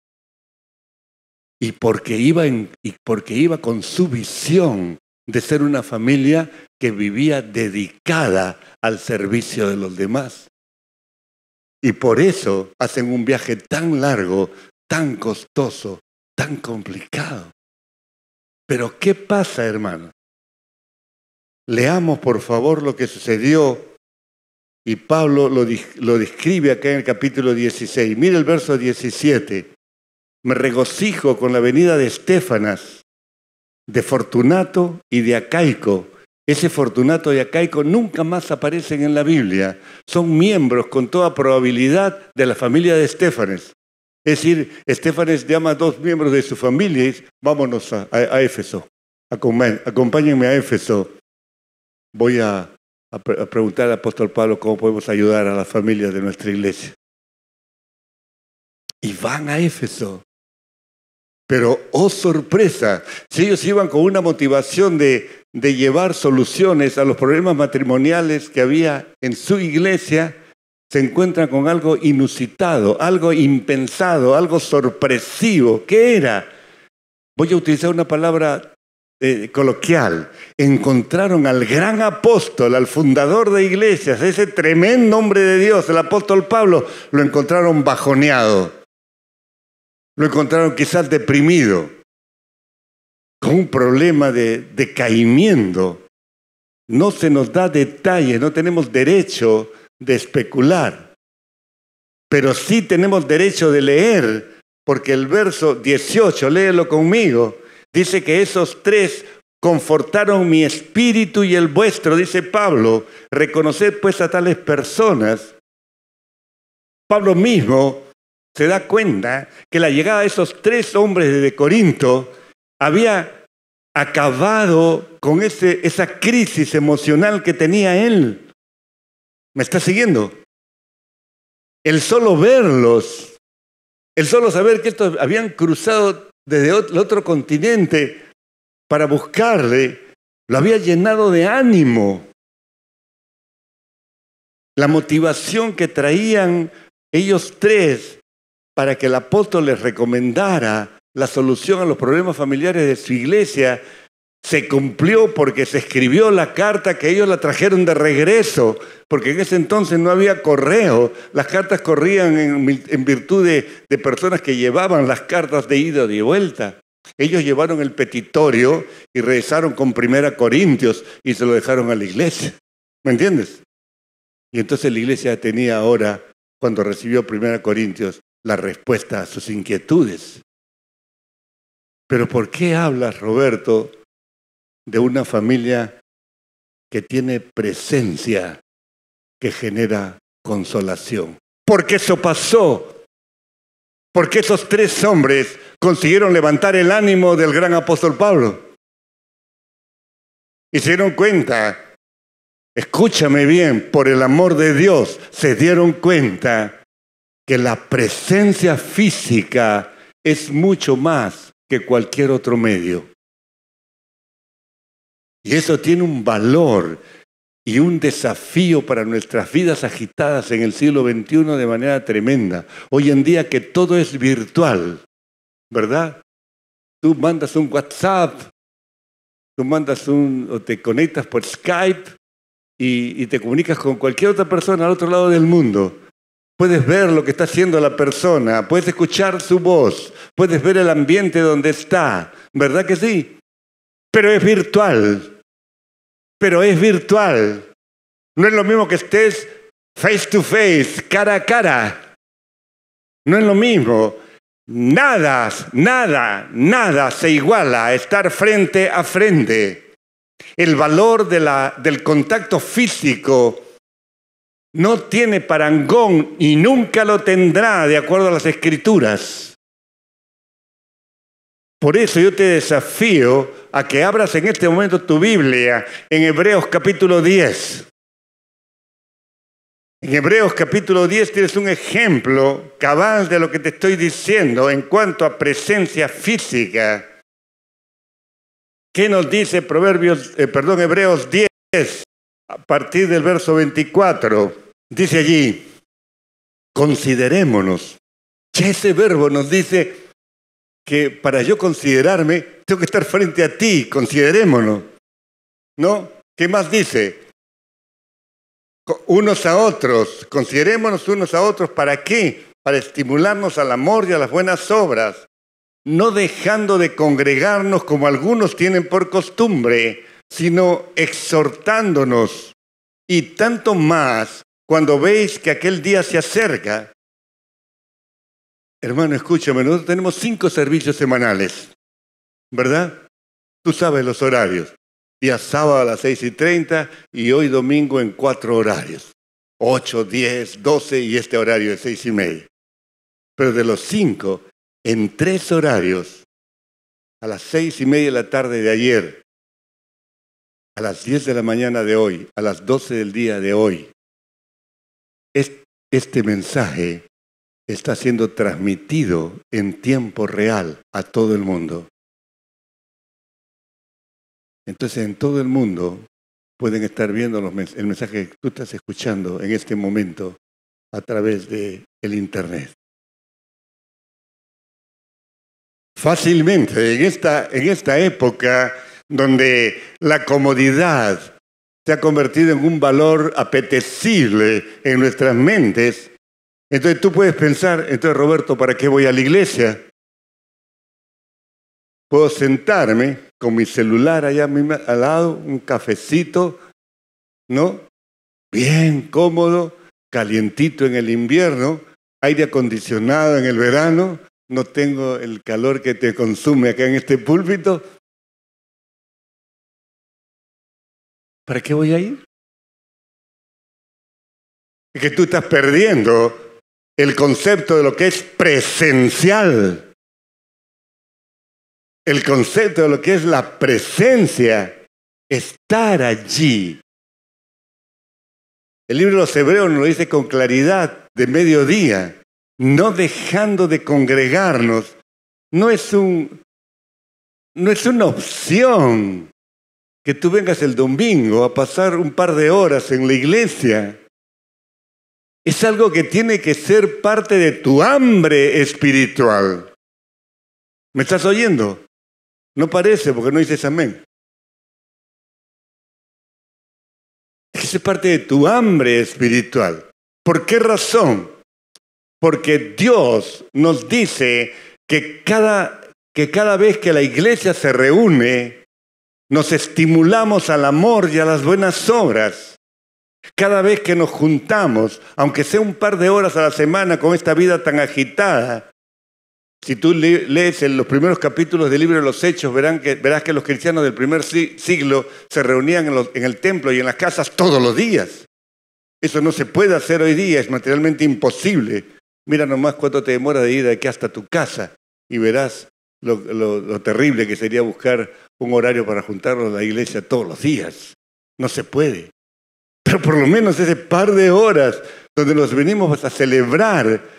Y porque iba con su visión de ser una familia que vivía dedicada al servicio de los demás. Y por eso hacen un viaje tan largo, tan costoso, tan complicado. Pero ¿qué pasa, hermano? Leamos, por favor, lo que sucedió. Y Pablo lo describe acá en el capítulo 16. Mira el verso 17. me regocijo con la venida de Estéfanas, de Fortunato y de Acaico. Ese Fortunato y Acaico nunca más aparecen en la Biblia. Son miembros con toda probabilidad de la familia de Estéfanes. Es decir, Estéfanes llama a 2 miembros de su familia y dice, vámonos a Éfeso. Acompáñenme a Éfeso. Voy a preguntar al apóstol Pablo cómo podemos ayudar a las familias de nuestra iglesia. Y van a Éfeso. Pero, oh sorpresa, si ellos iban con una motivación de llevar soluciones a los problemas matrimoniales que había en su iglesia, se encuentran con algo inusitado, algo impensado, algo sorpresivo. ¿Qué era? Voy a utilizar una palabra coloquial. Encontraron al gran apóstol, al fundador de iglesias, ese tremendo hombre de Dios, el apóstol Pablo, lo encontraron bajoneado. Lo encontraron quizás deprimido, con un problema de decaimiento. No se nos da detalles, no tenemos derecho de especular, pero sí tenemos derecho de leer, porque el verso 18, léelo conmigo, dice que esos 3 confortaron mi espíritu y el vuestro, dice Pablo. Reconoced pues a tales personas. Pablo mismo se da cuenta que la llegada de esos 3 hombres de Corinto había acabado con esa crisis emocional que tenía él. ¿Me está siguiendo? El solo verlos, el solo saber que estos habían cruzado desde el otro continente para buscarle, lo había llenado de ánimo. La motivación que traían ellos 3 para que el apóstol les recomendara la solución a los problemas familiares de su iglesia, se cumplió porque se escribió la carta que ellos la trajeron de regreso, porque en ese entonces no había correo. Las cartas corrían en virtud de personas que llevaban las cartas de ida y de vuelta. Ellos llevaron el petitorio y regresaron con 1 Corintios y se lo dejaron a la iglesia. ¿Me entiendes? Y entonces la iglesia tenía ahora, cuando recibió 1 Corintios, la respuesta a sus inquietudes. Pero ¿por qué hablas, Roberto, de una familia que tiene presencia que genera consolación? Porque eso pasó. Porque esos 3 hombres consiguieron levantar el ánimo del gran apóstol Pablo. Y se dieron cuenta, escúchame bien, por el amor de Dios, se dieron cuenta que la presencia física es mucho más que cualquier otro medio. Y eso tiene un valor y un desafío para nuestras vidas agitadas en el siglo XXI de manera tremenda. Hoy en día que todo es virtual, ¿verdad? Tú mandas un WhatsApp, o te conectas por Skype y te comunicas con cualquier otra persona al otro lado del mundo. Puedes ver lo que está haciendo la persona, puedes escuchar su voz, puedes ver el ambiente donde está, ¿verdad que sí? Pero es virtual, No es lo mismo que estés face to face, cara a cara. No es lo mismo. Nada se iguala a estar frente a frente. El valor del contacto físico no tiene parangón y nunca lo tendrá de acuerdo a las Escrituras. Por eso yo te desafío a que abras en este momento tu Biblia en Hebreos capítulo 10. En Hebreos capítulo 10 tienes un ejemplo cabal de lo que te estoy diciendo en cuanto a presencia física. ¿Qué nos dice Hebreos 10? A partir del verso 24, dice allí, considerémonos. Ya ese verbo nos dice que para yo considerarme, tengo que estar frente a ti, considerémonos. ¿No? ¿Qué más dice? Unos a otros, considerémonos unos a otros, ¿para qué? Para estimularnos al amor y a las buenas obras, no dejando de congregarnos como algunos tienen por costumbre, sino exhortándonos, y tanto más cuando veis que aquel día se acerca. Hermano, escúchame, nosotros tenemos 5 servicios semanales, ¿verdad? Tú sabes los horarios. Día sábado a las 6:30 y hoy domingo en 4 horarios. 8, 10, 12 y este horario de 6:30. Pero de los 5, en 3 horarios, a las 6:30 de la tarde de ayer, a las 10 de la mañana de hoy, a las 12 del día de hoy, este mensaje está siendo transmitido en tiempo real a todo el mundo. Entonces, en todo el mundo pueden estar viendo el mensaje que tú estás escuchando en este momento a través del Internet. Fácilmente, en esta época donde la comodidad se ha convertido en un valor apetecible en nuestras mentes, entonces tú puedes pensar, entonces Roberto, ¿para qué voy a la iglesia? Puedo sentarme con mi celular allá al lado, un cafecito, ¿no? Bien cómodo, calientito en el invierno, aire acondicionado en el verano, no tengo el calor que te consume acá en este púlpito. ¿Para qué voy a ir? Es que tú estás perdiendo el concepto de lo que es presencial. El concepto de lo que es la presencia, estar allí. El libro de los Hebreos nos lo dice con claridad de mediodía, no dejando de congregarnos. No es una opción que tú vengas el domingo a pasar un par de horas en la iglesia. Es algo que tiene que ser parte de tu hambre espiritual. ¿Me estás oyendo? No parece porque no dices amén. Es parte de tu hambre espiritual. ¿Por qué razón? Porque Dios nos dice que cada vez que la iglesia se reúne, nos estimulamos al amor y a las buenas obras. Cada vez que nos juntamos, aunque sea un par de horas a la semana con esta vida tan agitada, si tú lees en los primeros capítulos del libro de los Hechos, verás que los cristianos del primer siglo se reunían en el templo y en las casas todos los días. Eso no se puede hacer hoy día, es materialmente imposible. Mira nomás cuánto te demora de ir de aquí hasta tu casa y verás lo terrible que sería buscar un horario para juntarnos a la iglesia todos los días. No se puede. Pero por lo menos ese par de horas donde nos venimos a celebrar,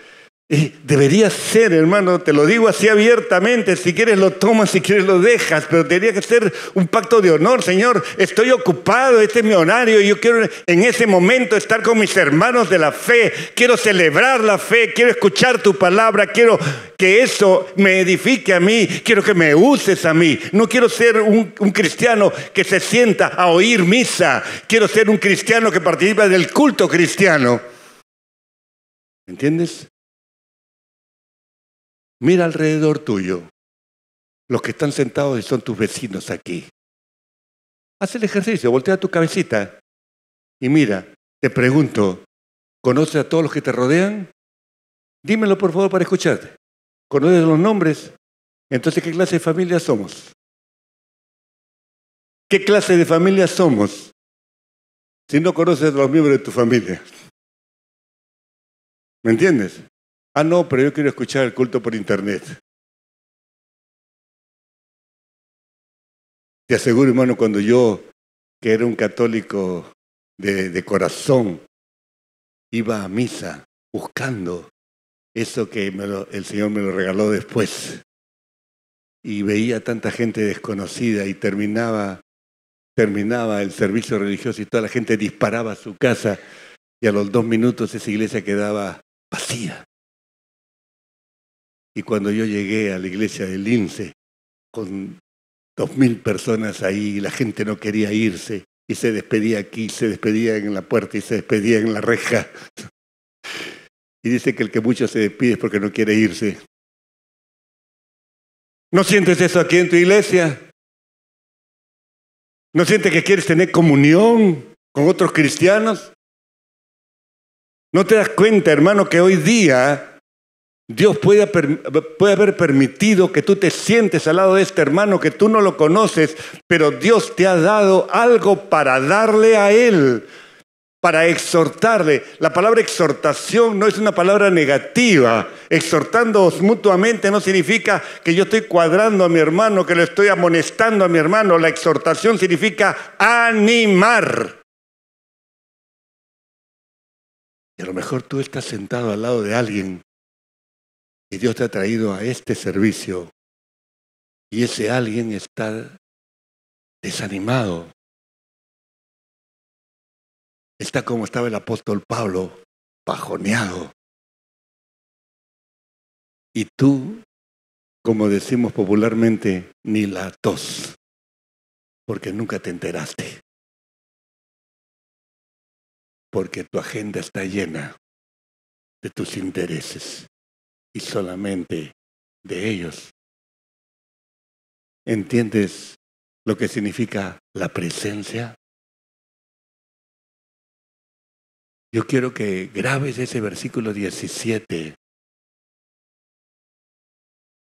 debería ser, hermano, te lo digo así abiertamente, si quieres lo tomas, si quieres lo dejas, pero debería que ser un pacto de honor. Señor, estoy ocupado, este es mi horario, yo quiero en ese momento estar con mis hermanos de la fe, quiero celebrar la fe, quiero escuchar tu palabra, quiero que eso me edifique a mí, quiero que me uses a mí. No quiero ser un cristiano que se sienta a oír misa, quiero ser un cristiano que participa del culto cristiano. ¿Entiendes? Mira alrededor tuyo, los que están sentados y son tus vecinos aquí. Haz el ejercicio, voltea tu cabecita y mira, te pregunto, ¿conoces a todos los que te rodean? Dímelo por favor para escucharte. ¿Conoces los nombres? Entonces, ¿qué clase de familia somos? ¿Qué clase de familia somos si no conoces a los miembros de tu familia? ¿Me entiendes? Ah, no, pero yo quiero escuchar el culto por internet. Te aseguro, hermano, cuando yo, que era un católico de corazón, iba a misa buscando eso que el Señor me lo regaló después, y veía tanta gente desconocida y terminaba el servicio religioso y toda la gente disparaba a su casa y a los 2 minutos esa iglesia quedaba vacía. Y cuando yo llegué a la iglesia del Lince, con 2.000 personas ahí, la gente no quería irse, y se despedía aquí, se despedía en la puerta y se despedía en la reja. Y dice que el que mucho se despide es porque no quiere irse. ¿No sientes eso aquí en tu iglesia? ¿No sientes que quieres tener comunión con otros cristianos? ¿No te das cuenta, hermano, que hoy día Dios puede haber permitido que tú te sientes al lado de este hermano que tú no lo conoces, pero Dios te ha dado algo para darle a él, para exhortarle. La palabra exhortación no es una palabra negativa. Exhortándoos mutuamente no significa que yo estoy cuadrando a mi hermano, que le estoy amonestando a mi hermano. La exhortación significa animar. Y a lo mejor tú estás sentado al lado de alguien y Dios te ha traído a este servicio y ese alguien está desanimado. Está como estaba el apóstol Pablo, bajoneado. Y tú, como decimos popularmente, ni la tos, porque nunca te enteraste. Porque tu agenda está llena de tus intereses y solamente de ellos. ¿Entiendes lo que significa la presencia? Yo quiero que grabes ese versículo 17,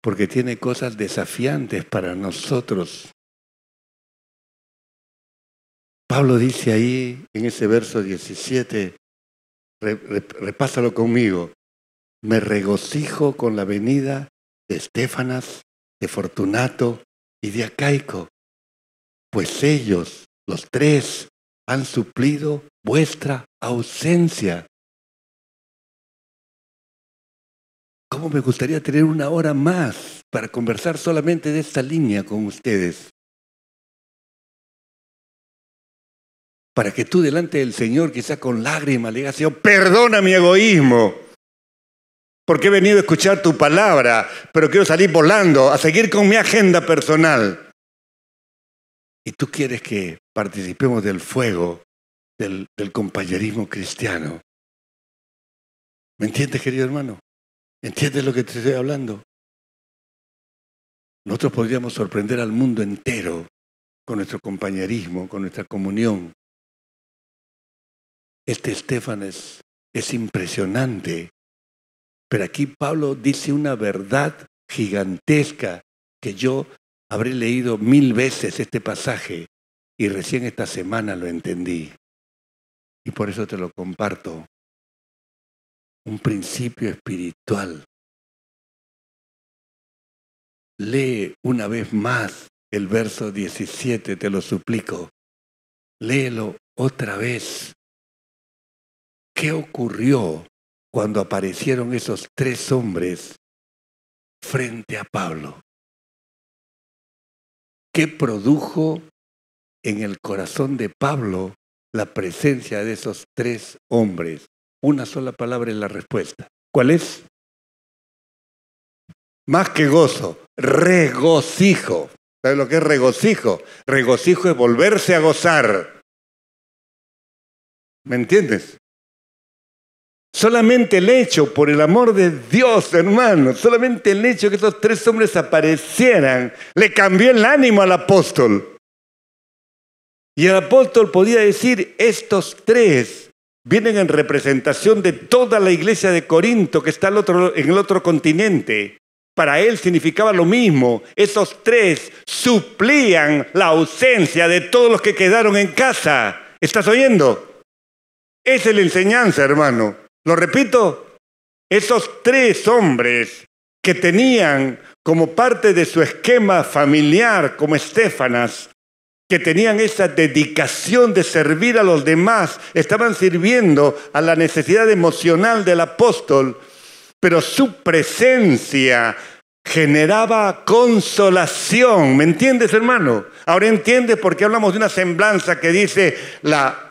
porque tiene cosas desafiantes para nosotros. Pablo dice ahí, en ese verso 17, repásalo conmigo: me regocijo con la venida de Estéfanas, de Fortunato y de Acaico, pues ellos, los tres, han suplido vuestra ausencia. ¿Cómo me gustaría tener una hora más para conversar solamente de esta línea con ustedes? Para que tú delante del Señor, quizá con lágrimas, le digas: Señor, perdona mi egoísmo, porque he venido a escuchar tu palabra, pero quiero salir volando, a seguir con mi agenda personal. Y tú quieres que participemos del fuego, del compañerismo cristiano. ¿Me entiendes, querido hermano? ¿Entiendes lo que te estoy hablando? Nosotros podríamos sorprender al mundo entero con nuestro compañerismo, con nuestra comunión. Este Estéfanas es impresionante, pero aquí Pablo dice una verdad gigantesca que yo habré leído 1000 veces este pasaje y recién esta semana lo entendí. Y por eso te lo comparto. Un principio espiritual. Lee una vez más el verso 17, te lo suplico. Léelo otra vez. ¿Qué ocurrió cuando aparecieron esos tres hombres frente a Pablo? ¿Qué produjo en el corazón de Pablo la presencia de esos tres hombres? Una sola palabra es la respuesta. ¿Cuál es? Más que gozo, regocijo. ¿Sabes lo que es regocijo? Regocijo es volverse a gozar. ¿Me entiendes? Solamente el hecho, por el amor de Dios, hermano, solamente el hecho que esos tres hombres aparecieran, le cambió el ánimo al apóstol. Y el apóstol podía decir: estos tres vienen en representación de toda la iglesia de Corinto que está en el otro continente. Para él significaba lo mismo. Esos tres suplían la ausencia de todos los que quedaron en casa. ¿Estás oyendo? Esa es la enseñanza, hermano. Lo repito, esos tres hombres que tenían como parte de su esquema familiar, como Estéfanas, que tenían esa dedicación de servir a los demás, estaban sirviendo a la necesidad emocional del apóstol, pero su presencia generaba consolación. ¿Me entiendes, hermano? Ahora entiendes por qué hablamos de una semblanza que dice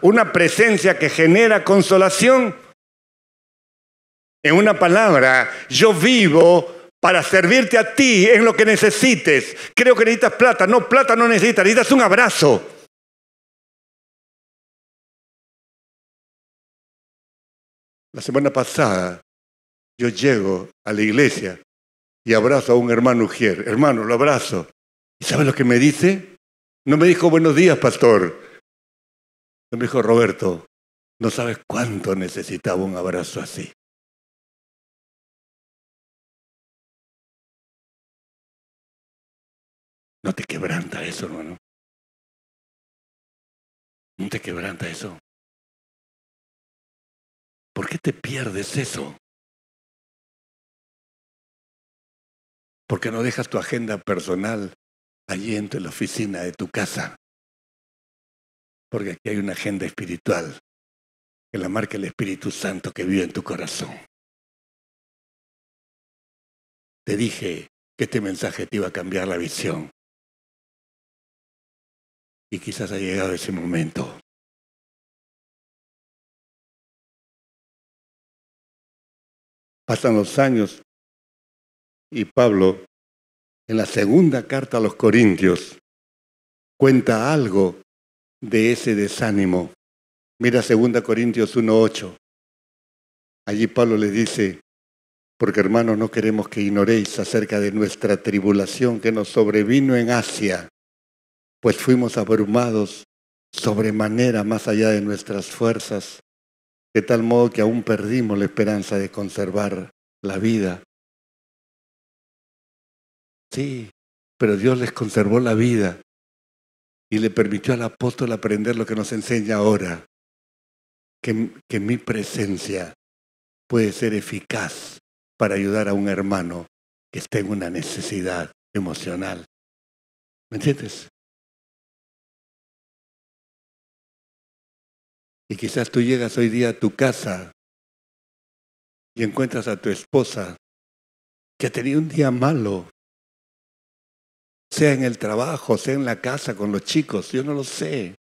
una presencia que genera consolación. En una palabra, yo vivo para servirte a ti en lo que necesites. Creo que necesitas plata. No, plata no necesitas, necesitas un abrazo. La semana pasada yo llego a la iglesia y abrazo a un hermano Ujier. Hermano, lo abrazo. ¿Y sabes lo que me dice? No me dijo: buenos días, pastor. Me dijo: Roberto, no sabes cuánto necesitaba un abrazo así. ¿No te quebranta eso, hermano? ¿No te quebranta eso? ¿Por qué te pierdes eso? ¿Por qué no dejas tu agenda personal allí en la oficina de tu casa? Porque aquí hay una agenda espiritual que la marca el Espíritu Santo que vive en tu corazón. Te dije que este mensaje te iba a cambiar la visión. Y quizás ha llegado ese momento. Pasan los años y Pablo, en la segunda carta a los Corintios, cuenta algo de ese desánimo. Mira 2 Corintios 1:8. Allí Pablo le dice, porque hermanos no queremos que ignoréis acerca de nuestra tribulación que nos sobrevino en Asia, pues fuimos abrumados sobremanera más allá de nuestras fuerzas, de tal modo que aún perdimos la esperanza de conservar la vida. Sí, pero Dios les conservó la vida y le permitió al apóstol aprender lo que nos enseña ahora, que mi presencia puede ser eficaz para ayudar a un hermano que esté en una necesidad emocional. ¿Me entiendes? Y quizás tú llegas hoy día a tu casa y encuentras a tu esposa que ha tenido un día malo, sea en el trabajo, sea en la casa con los chicos, yo no lo sé.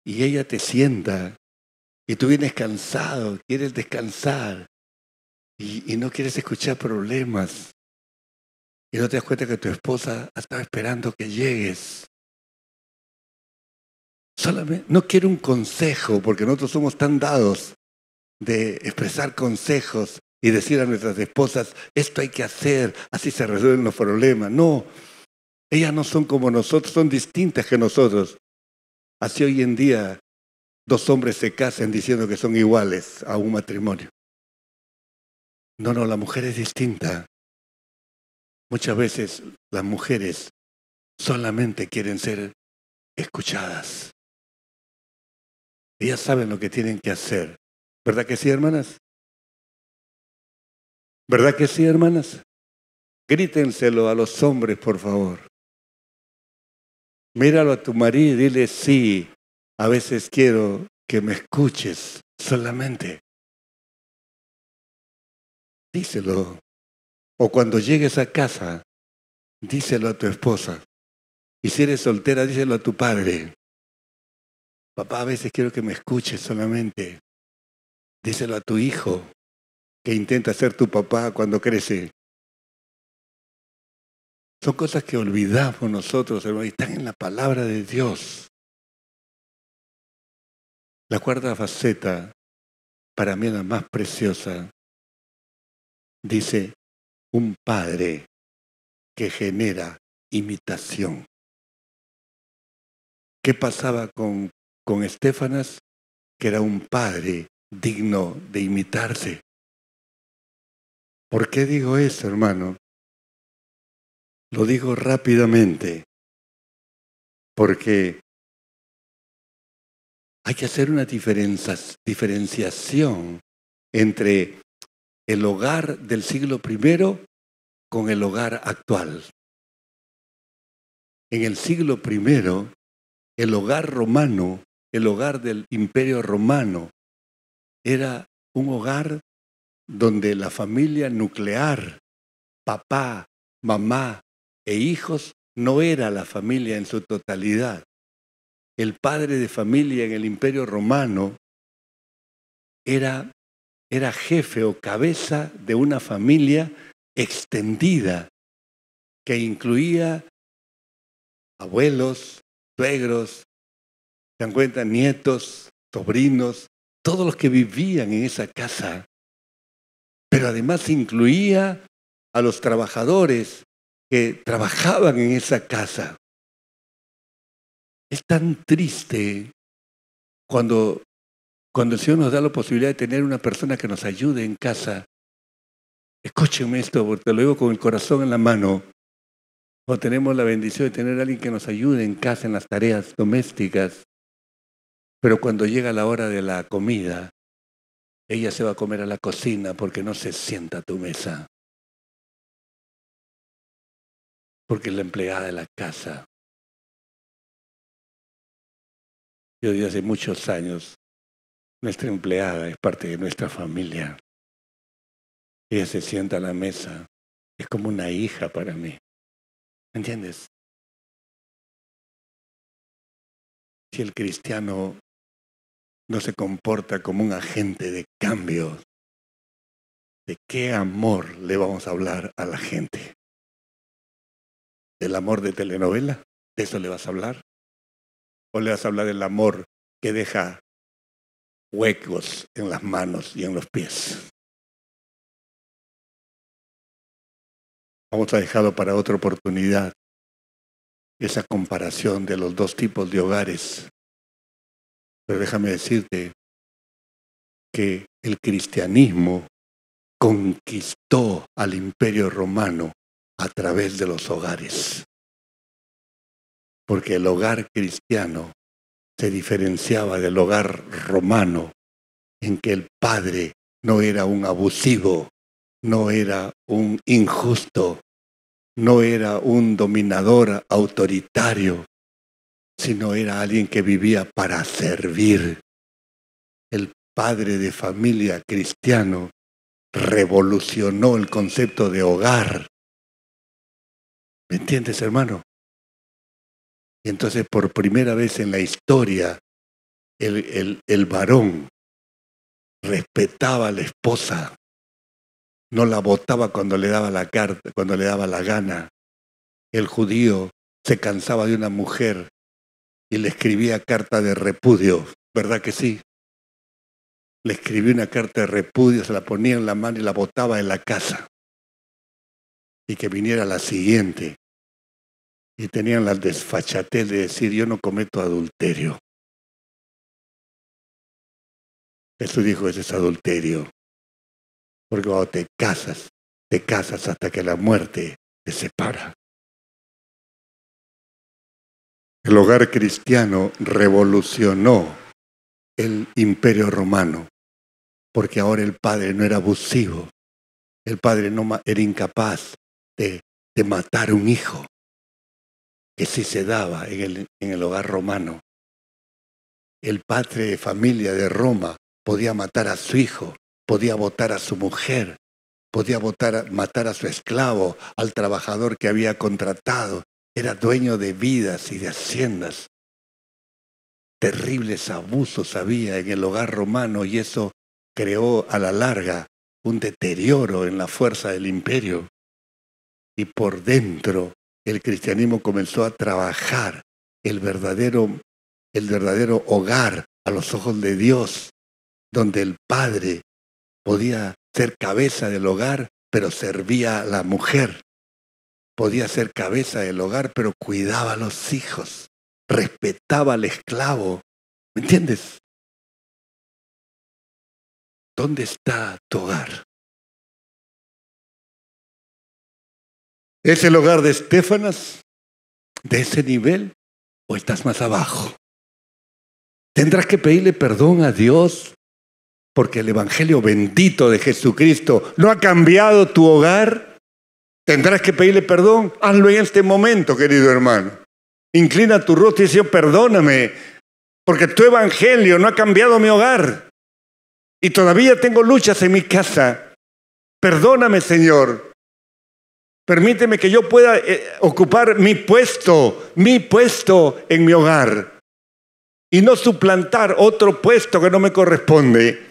Y ella te sienta y tú vienes cansado, quieres descansar y no quieres escuchar problemas. Y no te das cuenta que tu esposa estaba esperando que llegues. Solamente, no quiero un consejo, porque nosotros somos tan dados de expresar consejos y decir a nuestras esposas, esto hay que hacer, así se resuelven los problemas. No, ellas no son como nosotros, son distintas que nosotros. Así hoy en día 2 hombres se casan diciendo que son iguales a un matrimonio. No, la mujer es distinta. Muchas veces las mujeres solamente quieren ser escuchadas. Ellas saben lo que tienen que hacer. ¿Verdad que sí, hermanas? ¿Verdad que sí, hermanas? Grítenselo a los hombres, por favor. Míralo a tu marido y dile, sí, a veces quiero que me escuches solamente. Díselo. O cuando llegues a casa, díselo a tu esposa. Y si eres soltera, díselo a tu padre. Papá, a veces quiero que me escuches solamente. Díselo a tu hijo, que intenta ser tu papá cuando crece. Son cosas que olvidamos nosotros, hermano, y están en la palabra de Dios. La cuarta faceta, para mí la más preciosa, dice, un padre que genera imitación. ¿Qué pasaba con Estéfanas? Que era un padre digno de imitarse. ¿Por qué digo eso, hermano? Lo digo rápidamente, porque hay que hacer una diferenciación entre el hogar del siglo I con el hogar actual. En el siglo I, el hogar romano, el hogar del Imperio Romano, era un hogar donde la familia nuclear, papá, mamá e hijos, no era la familia en su totalidad. El padre de familia en el Imperio Romano era jefe o cabeza de una familia extendida que incluía abuelos, suegros, se dan cuenta, nietos, sobrinos, todos los que vivían en esa casa. Pero además incluía a los trabajadores que trabajaban en esa casa. Es tan triste cuando el Señor nos da la posibilidad de tener una persona que nos ayude en casa. Escúchenme esto, porque te lo digo con el corazón en la mano. O tenemos la bendición de tener a alguien que nos ayude en casa, en las tareas domésticas. Pero cuando llega la hora de la comida, ella se va a comer a la cocina porque no se sienta a tu mesa. Porque es la empleada de la casa. Yo desde hace muchos años, nuestra empleada es parte de nuestra familia. Ella se sienta a la mesa. Es como una hija para mí. ¿Entiendes? Si el cristiano no se comporta como un agente de cambio, ¿de qué amor le vamos a hablar a la gente? ¿Del amor de telenovela? ¿De eso le vas a hablar? ¿O le vas a hablar del amor que deja huecos en las manos y en los pies? Vamos a dejarlo para otra oportunidad, esa comparación de los dos tipos de hogares. Pero déjame decirte que el cristianismo conquistó al Imperio Romano a través de los hogares. Porque el hogar cristiano se diferenciaba del hogar romano en que el padre no era un abusivo, no era un injusto, no era un dominador autoritario, sino era alguien que vivía para servir. El padre de familia cristiano revolucionó el concepto de hogar. ¿Me entiendes, hermano? Y entonces por primera vez en la historia, el varón respetaba a la esposa, no la botaba cuando le daba la carta, cuando le daba la gana. El judío se cansaba de una mujer y le escribía carta de repudio, ¿verdad que sí? Le escribía una carta de repudio, se la ponía en la mano y la botaba en la casa. Y que viniera la siguiente. Y tenían la desfachatez de decir, yo no cometo adulterio. Jesús dijo, ese es adulterio. Porque cuando te casas hasta que la muerte te separa. El hogar cristiano revolucionó el Imperio Romano, porque ahora el padre no era abusivo, el padre no era incapaz de matar un hijo, que sí se daba en el hogar romano. El padre de familia de Roma podía matar a su hijo, podía votar a su mujer, podía matar a su esclavo, al trabajador que había contratado. Era dueño de vidas y de haciendas. Terribles abusos había en el hogar romano y eso creó a la larga un deterioro en la fuerza del imperio. Y por dentro el cristianismo comenzó a trabajar el verdadero hogar a los ojos de Dios, donde el padre podía ser cabeza del hogar, pero servía a la mujer. Podía ser cabeza del hogar, pero cuidaba a los hijos, respetaba al esclavo. ¿Me entiendes? ¿Dónde está tu hogar? ¿Es el hogar de Estéfanas de ese nivel o estás más abajo? Tendrás que pedirle perdón a Dios porque el evangelio bendito de Jesucristo no ha cambiado tu hogar. Tendrás que pedirle perdón. Hazlo en este momento, querido hermano. Inclina tu rostro y dice, perdóname, porque tu evangelio no ha cambiado mi hogar. Y todavía tengo luchas en mi casa. Perdóname, Señor. Permíteme que yo pueda ocupar mi puesto en mi hogar. Y no suplantar otro puesto que no me corresponde.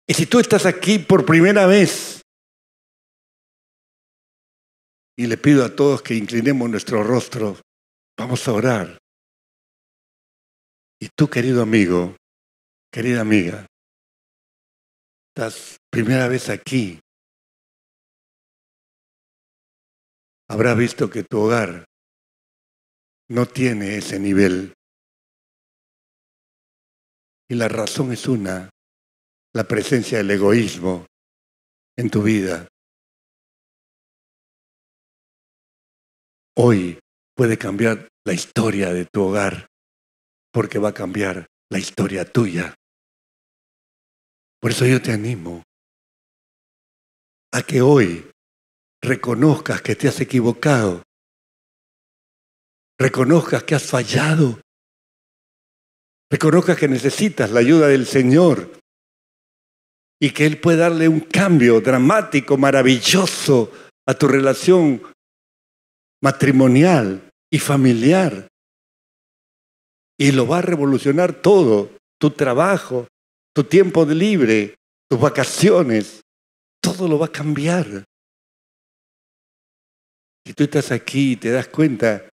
Y si tú estás aquí por primera vez, y le pido a todos que inclinemos nuestro rostro, vamos a orar. Y tú, querido amigo, querida amiga, estás primera vez aquí. Habrás visto que tu hogar no tiene ese nivel. Y la razón es una, la presencia del egoísmo en tu vida. hoy puede cambiar la historia de tu hogar, porque va a cambiar la historia tuya. Por eso yo te animo a que hoy reconozcas que te has equivocado, reconozcas que has fallado, reconozcas que necesitas la ayuda del Señor y que Él puede darle un cambio dramático, maravilloso a tu relación matrimonial y familiar. Y lo va a revolucionar todo, tu trabajo, tu tiempo de libre, tus vacaciones, todo lo va a cambiar. Si tú estás aquí y te das cuenta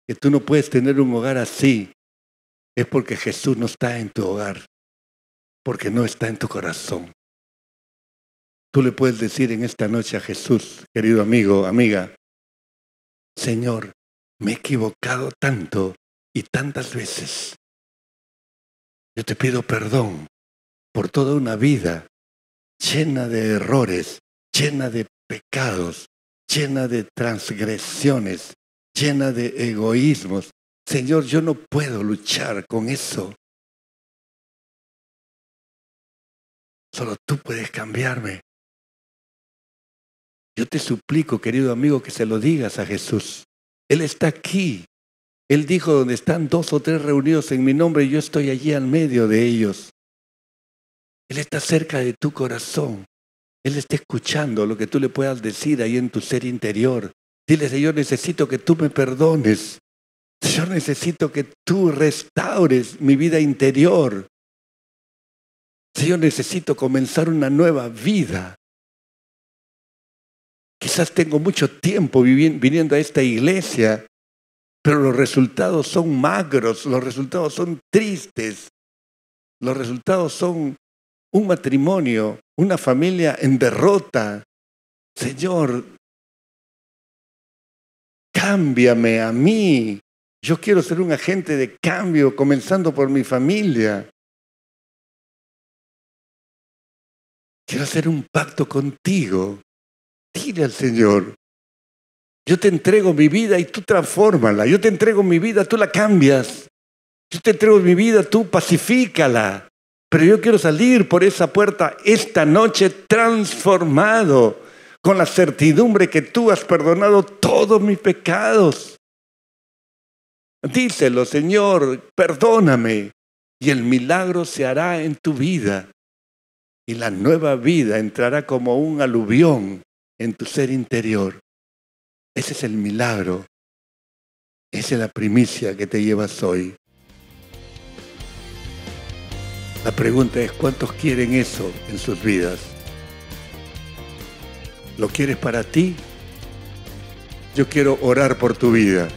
que tú no puedes tener un hogar así, es porque Jesús no está en tu hogar, porque no está en tu corazón. Tú le puedes decir en esta noche a Jesús, querido amigo, amiga, Señor, me he equivocado tanto y tantas veces. Yo te pido perdón por toda una vida llena de errores, llena de pecados, llena de transgresiones, llena de egoísmos. Señor, yo no puedo luchar con eso. Solo tú puedes cambiarme. Yo te suplico, querido amigo, que se lo digas a Jesús. Él está aquí. Él dijo, donde están 2 o 3 reunidos en mi nombre, yo estoy allí al medio de ellos. Él está cerca de tu corazón. Él está escuchando lo que tú le puedas decir ahí en tu ser interior. Dile, Señor, necesito que tú me perdones. Señor, necesito que tú restaures mi vida interior. Señor, necesito comenzar una nueva vida. Quizás tengo mucho tiempo viniendo a esta iglesia, pero los resultados son magros, los resultados son tristes, los resultados son un matrimonio, una familia en derrota. Señor, cámbiame a mí. Yo quiero ser un agente de cambio, comenzando por mi familia. Quiero hacer un pacto contigo. Dile al Señor, yo te entrego mi vida y tú transfórmala. Yo te entrego mi vida, tú la cambias. Yo te entrego mi vida, tú pacifícala. Pero yo quiero salir por esa puerta esta noche transformado, con la certidumbre que tú has perdonado todos mis pecados. Díselo, Señor, perdóname. Y el milagro se hará en tu vida. Y la nueva vida entrará como un aluvión en tu ser interior. Ese es el milagro. Esa es la primicia que te llevas hoy. La pregunta es, ¿cuántos quieren eso en sus vidas? ¿Lo quieres para ti? Yo quiero orar por tu vida.